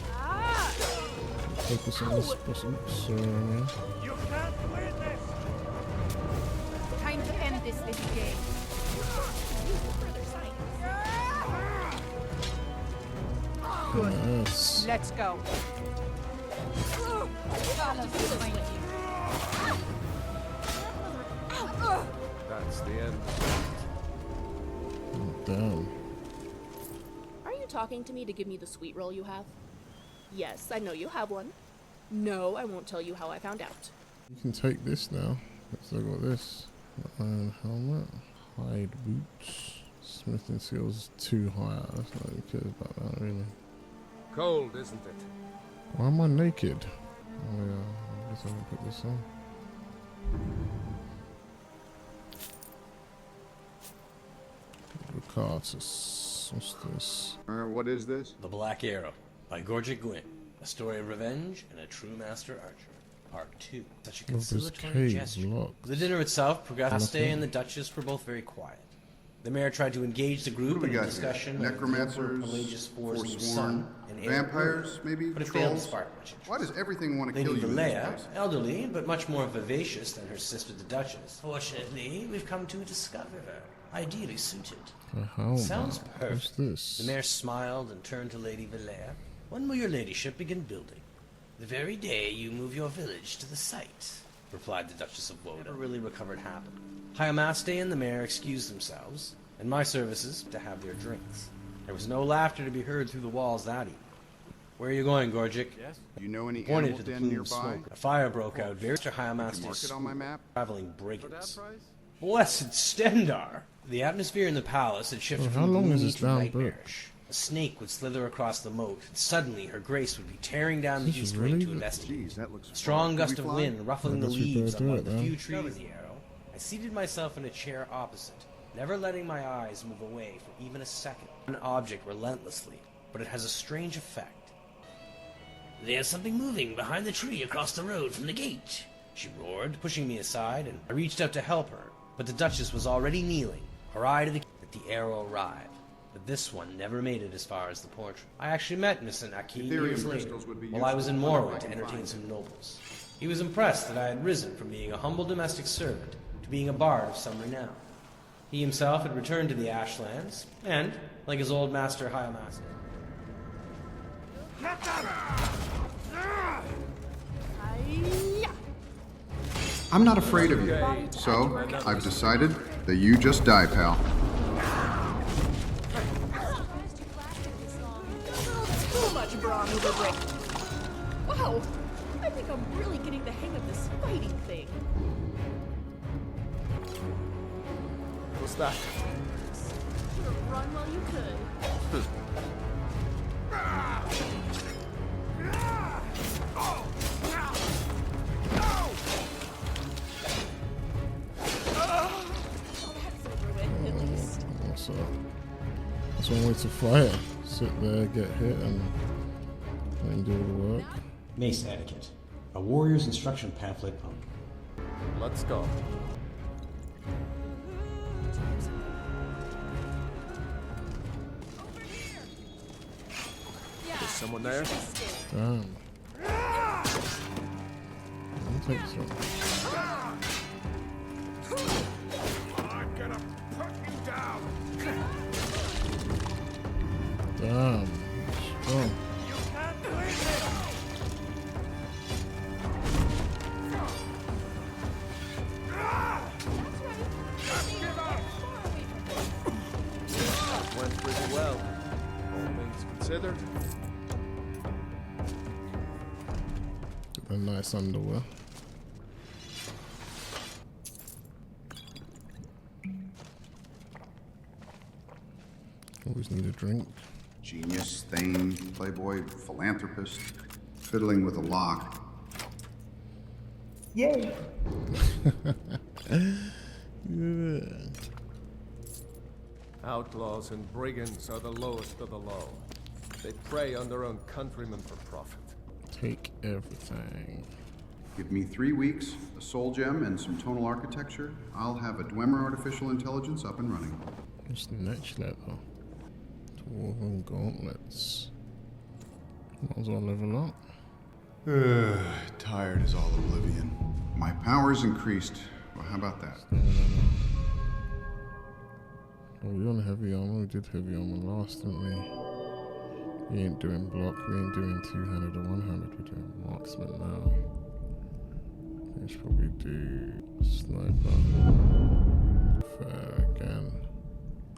focus on this person. Sorry, man. Time to end this little game. Good. Yes. Let's go. That's the end. Oh, damn. Are you talking to me to give me the sweet roll you have? Yes, I know you have one. No, I won't tell you how I found out. You can take this now. Let's look at this. Iron helmet. Hide boots. Smithing skills too high. That's not really good about that, really. Cold, isn't it? Why am I naked? Oh yeah, I guess I can put this on. Loricatus. What's this? What is this? The Black Arrow by Gorgic Gwyn. A story of revenge and a true master archer. Part 2. Such a conciliatory gesture. The dinner itself, Pragaste and the Duchess were both very quiet. The mayor tried to engage the group in a discussion of necromancers, forsworn, vampires, maybe, but it failed to trolls. spark much interest. Why does everything want to Lady kill you in this Valea, place? elderly but much more vivacious than her sister the Duchess. Fortunately, we've come to discover her, ideally suited. Sounds perfect. What's this? The mayor smiled and turned to Lady Valea. When will your ladyship begin building? The very day you move your village to the site, replied the Duchess of Woden. Never really recovered happened. Hyamaste and the mayor excused themselves, and my services to have their drinks. There was no laughter to be heard through the walls that evening. Where are you going, Gorgic? Yes. Do you know any Pointed animal to the den plume of nearby? smoke. A fire broke out very Mr. Mark Hyamaste's it on my map. traveling brigands. Blessed Stendar! The atmosphere in the palace had shifted how from long is gloomy this to damn book? nightmarish. A snake would slither across the moat, and suddenly her grace would be tearing down the This is east really wing to good. investigate. That looks A strong fun. gust Can of we fly? wind ruffling the I guess we leaves better on do one it of the then. few trees in the arrow. I seated myself in a chair opposite, never letting my eyes move away for even a second. An object relentlessly, but it has a strange effect. There's something moving behind the tree across the road from the gate, she roared, pushing me aside, and I reached out to help her, but the Duchess was already kneeling, her eye to the arrow arrived. But this one never made it as far as the portrait. I actually met Mr. Naki years later, while I was in Morrowind to entertain some nobles. He was impressed that I had risen from being a humble domestic servant to being a bard of some renown. He himself had returned to the Ashlands, and, like his old master Hyamaste, I'm not afraid of you, so I've decided that you just die, pal. Too much brawn over break. Wow, I think I'm really getting the hang of this fighting thing. What's that? Should've run while you could. So that's one way to fight. Sit there, get hit, and do all the work. Mace Etiquette, a warrior's instruction pamphlet on. Let's go. Is someone there? Damn. I'll take some. I'm gonna put you down. Damn. Strong. You can't lose it. Went pretty well. All things considered. A nice underwear. Always need a drink. Genius, thane, playboy, philanthropist, fiddling with a lock. Yay! Yeah. Outlaws and brigands are the lowest of the low. They prey on their own countrymen for profit. Take everything. Give me 3 weeks, a soul gem, and some tonal architecture. I'll have a Dwemer artificial intelligence up and running. What's the next level? Dwarven gauntlets. Might as well level up. Tired as all oblivion. My power's increased. Well, how about that? Oh, we're on heavy armor. We did heavy armor last, didn't we? We ain't doing block. We ain't doing two-handed or one-handed. We're doing marksman now. We should probably do sniper. Fair again.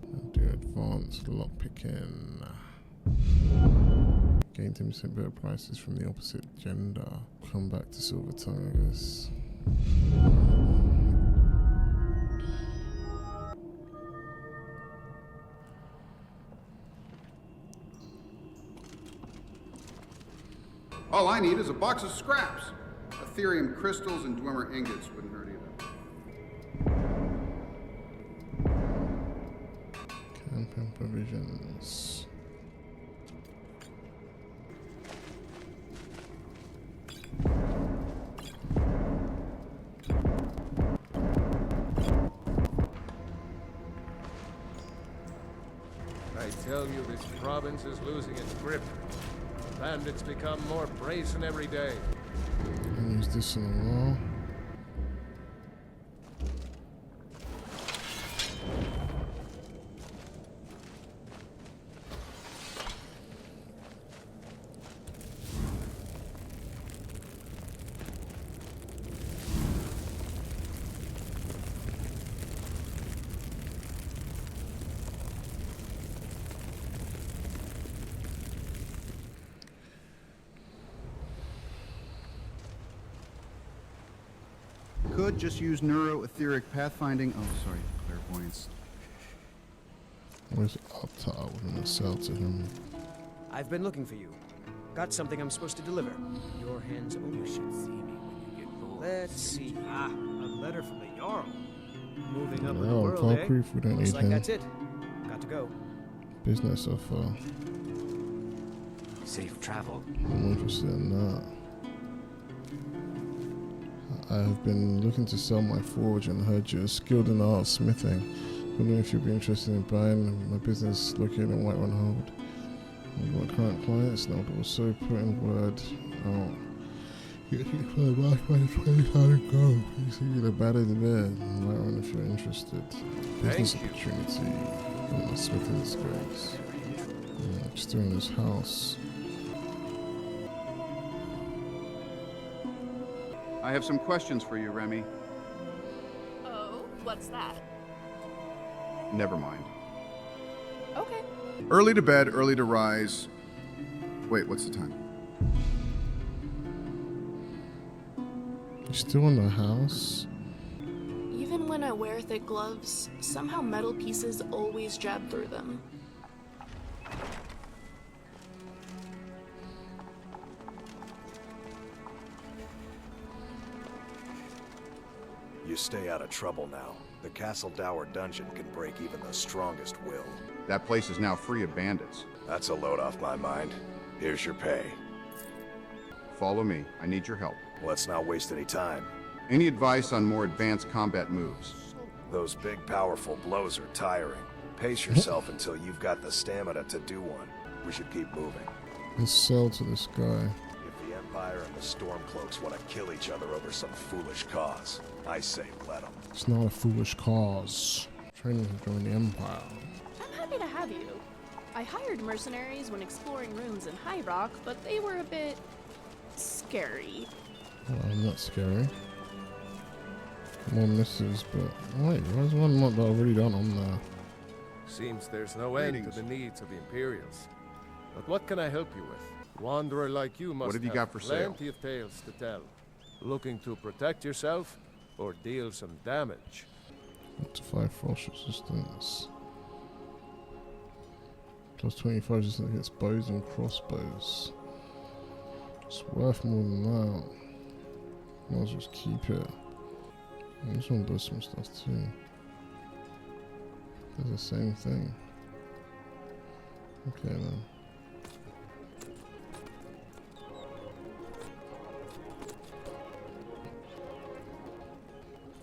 And do advanced lockpicking. Gain 10% better prices from the opposite gender. Come back to Silver Tongue, I guess. All I need is a box of scraps. Ethereum crystals and Dwemer ingots wouldn't hurt either. Camping provisions. I tell you, this province is losing its grip. Bandits become more brazen every day. I'll use this in a while. Could just use neuro-etheric pathfinding. Oh, sorry, clairvoyance. Where's Altar? We're gonna sell to him. I've been looking for you. Got something I'm supposed to deliver. Your hands only should see me when you get bored. Let's see. Ah, a letter from the Jarl. Moving up in the Oh, world, eh? Falkreath, we don't Looks need like him. that's it. Got to go. Business so far. Safe travel. I'm interested in that. I have been looking to sell my forge and heard you're skilled in the art of smithing. Wondering if you'd be interested in buying my business located in Whiterun Hold. My current clients now also put in word out. You can find my 20,000 gold. You see the better the better. Whiterun if you're interested. Business opportunity. In the smithing space. Just doing this house. I have some questions for you, Remy. Oh, what's that? Never mind. Okay. Early to bed, early to rise. Wait, what's the time? You're still in the house? Even when I wear thick gloves, somehow metal pieces always jab through them. You stay out of trouble now. The Castle Dower dungeon can break even the strongest will. That place is now free of bandits. That's a load off my mind. Here's your pay. Follow me. I need your help. Let's not waste any time. Any advice on more advanced combat moves? Those big, powerful blows are tiring. Pace yourself until you've got the stamina to do one. We should keep moving. Let's sell to this guy. If the Empire and the Stormcloaks want to kill each other over some foolish cause, I say let them. It's not a foolish cause. Training to join the Empire. I'm happy to have you. I hired mercenaries when exploring ruins in High Rock, but they were a bit scary. Well, not scary. More misses, but wait, where's one not already done on there? Seems there's no end to the needs of the Imperials. But what can I help you with? Wanderer like you must What have you have got for sale? plenty of tales to tell. Looking to protect yourself or deal some damage? Up to 5 frost resistance. Plus 25 resistance against bows and crossbows. It's worth more than that. Might as well just keep it. And this one does some stuff too. Does the same thing. Okay then.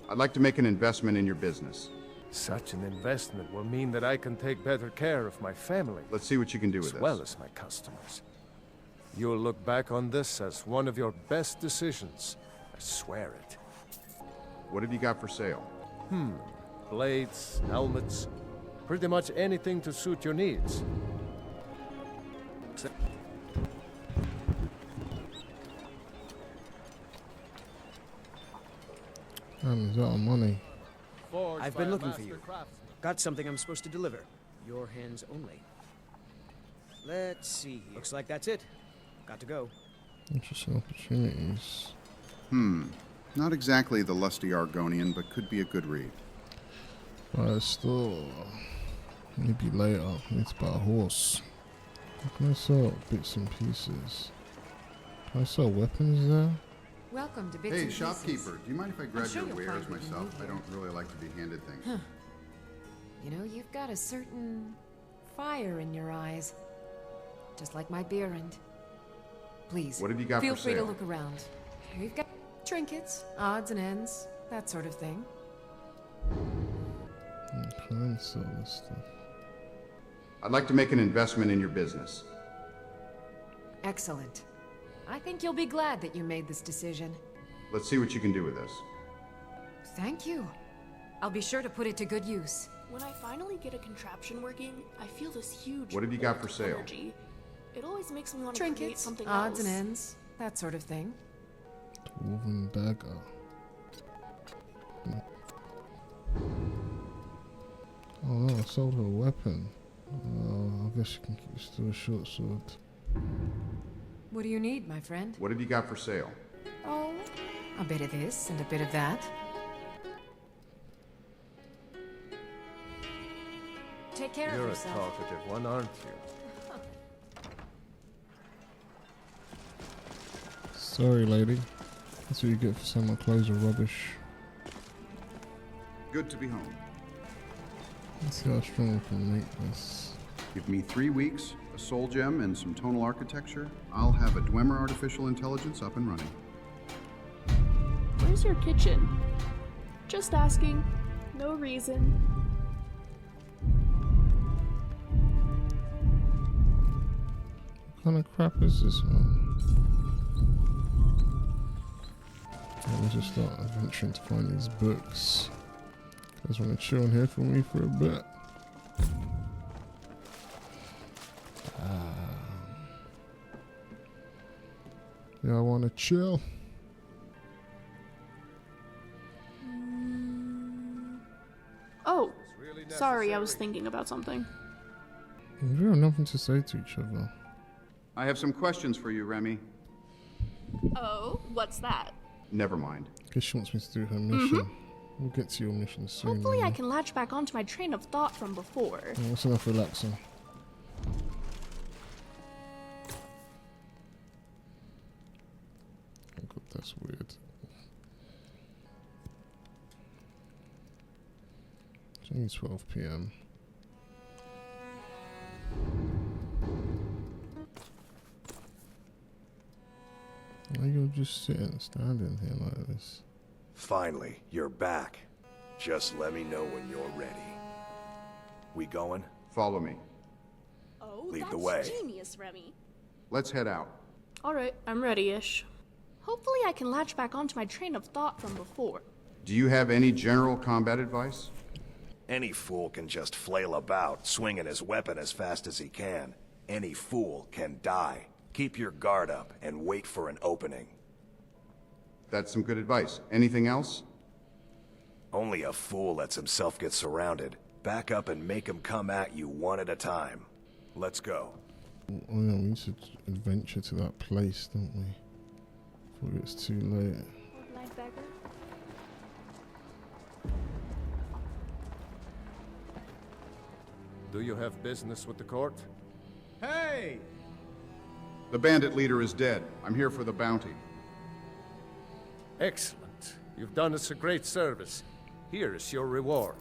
I'd like to make an investment in your business. Such an investment will mean that I can take better care of my family. Let's see what you can do with this. As well as my customers. You'll look back on this as one of your best decisions. I swear it. What have you got for sale? Blades, helmets, pretty much anything to suit your needs. Is that our money? I've been looking for you. Got something I'm supposed to deliver. Your hands only. Let's see. Looks like that's it. Got to go. Interesting opportunities. Not exactly the lusty Argonian, but could be a good read. Store. Maybe later. It's about a horse. What can I sell? Bits and pieces. Can I sell weapons there? Welcome to Bits Hey, and Pieces. shopkeeper, do you mind if I grab sure your you'll wares find what you myself? need I don't really like to be handed things. Huh. You know, you've got a certain fire in your eyes. Just like my beer end. Please, What have you got feel for free to sale? look around. We've got trinkets, odds and ends, that sort of thing. Can I sell this stuff? I'd like to make an investment in your business. Excellent. I think you'll be glad that you made this decision. Let's see what you can do with this. Thank you. I'll be sure to put it to good use. When I finally get a contraption working, I feel this huge What have you got for sale? energy. It always makes me want to create Trinkets, something odds else. and ends, that sort of thing. Dwarven dagger. Oh no, I sold her a weapon. I guess you can still a short sword. What do you need, my friend? What have you got for sale? Oh, a bit of this and a bit of that. Take care You're of a yourself. talkative one, aren't you? Sorry, lady. That's what you get for saying my clothes are rubbish. Good to be home. Let's see how strong we can make this. Give me 3 weeks, a soul gem, and some tonal architecture. I'll have a Dwemer artificial intelligence up and running. Where's your kitchen? Just asking. No reason. What kind of crap is this one? Let me just start adventuring to find these books. Guys want to chill in here for me for a bit? Yeah, I want to chill. Oh, sorry, I was thinking about something. We have nothing to say to each other. I have some questions for you, Remy. Oh, what's that? Never mind. Guess she wants me to do her mission. We'll get to your mission soon. Hopefully I can latch back onto my train of thought from before. Yeah, that's enough relaxing. Oh god, that's weird. It's only 12 PM. Why you're just sitting, standing here like this? Finally, you're back. Just let me know when you're ready. We going? Follow me. Oh, Lead that's the way. genius, Remy. Let's head out. Alright, I'm ready-ish. Hopefully I can latch back onto my train of thought from before. Do you have any general combat advice? Any fool can just flail about, swinging his weapon as fast as he can. Any fool can die. Keep your guard up and wait for an opening. That's some good advice. Anything else? Only a fool lets himself get surrounded. Back up and make him come at you one at a time. Let's go. Oh yeah, we need to adventure to that place, don't we? Before it's too late. Do you have business with the court? Hey! The bandit leader is dead. I'm here for the bounty. Excellent. You've done us a great service. Here is your reward.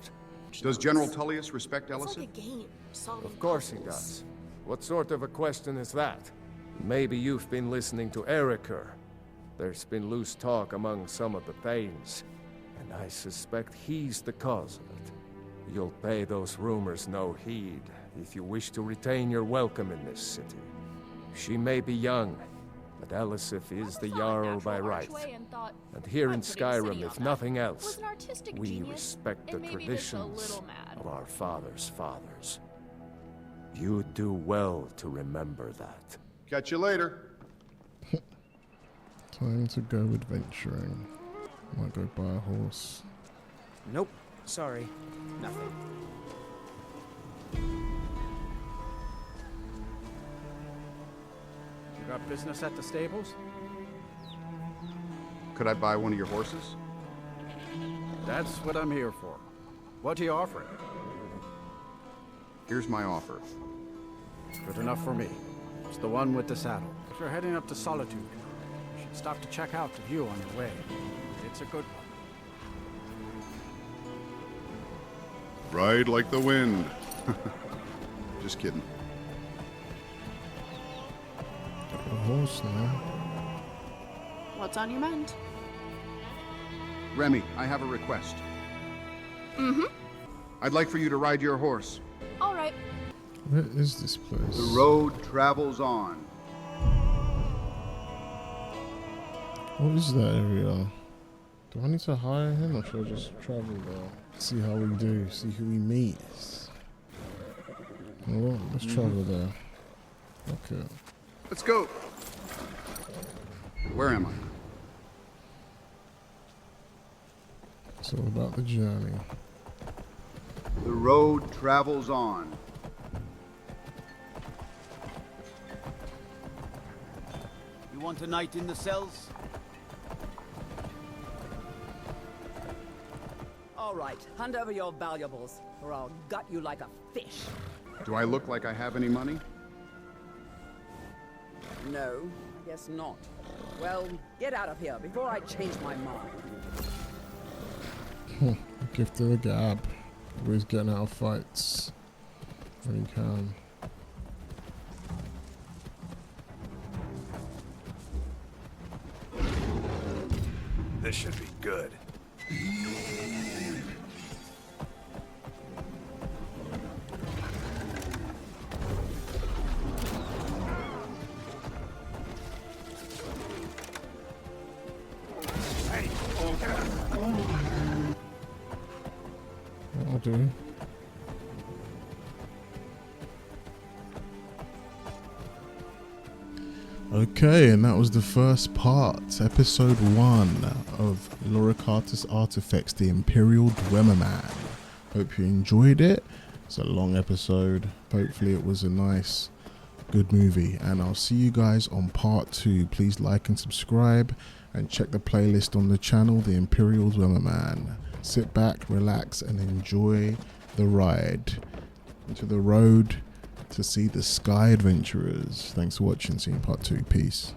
Does General Tullius respect Ellison? It's like a game. Of course he does. What sort of a question is that? Maybe you've been listening to Eriker. There's been loose talk among some of the Thanes, and I suspect he's the cause of it. You'll pay those rumors no heed if you wish to retain your welcome in this city. She may be young, but Elisif is the Jarl by right. And here in Skyrim, if nothing else, we respect the traditions of our fathers' fathers. You do well to remember that. Catch you later. Time to go adventuring. Might go buy a horse. Nope. Sorry. Nothing. You got business at the stables? Could I buy one of your horses? That's what I'm here for. What are you offering? Here's my offer. Good enough for me. It's the one with the saddle. If you're heading up to Solitude, you should stop to check out the view on your way. It's a good one. Ride like the wind. Just kidding. A horse now. What's on your mind? Remy, I have a request. Mm-hmm. I'd like for you to ride your horse. All right. Where is this place? The road travels on. What is that area? Do I need to hire him or should I just travel there? See how we do, see who we meet. Well, let's travel there. Okay. Let's go. Where am I? It's all about the journey. The road travels on. You want a night in the cells? All right, hand over your valuables, or I'll gut you like a fish. Do I look like I have any money? No, I guess not. Well, get out of here before I change my mind. Gift of the gab. Always getting out of fights when he can. This should be good. That'll do. Okay, and that was the first part, episode 1 of Loricatus Artifex, the Imperial Dwemer Man. Hope you enjoyed it. It's a long episode. Hopefully it was a nice, good movie. And I'll see you guys on part 2. Please like and subscribe and check the playlist on the channel, the Imperial Dwemer Man. Sit back, relax, and enjoy the ride into the road to see the Sky Adventurers. Thanks for watching. See you in part 2. Peace.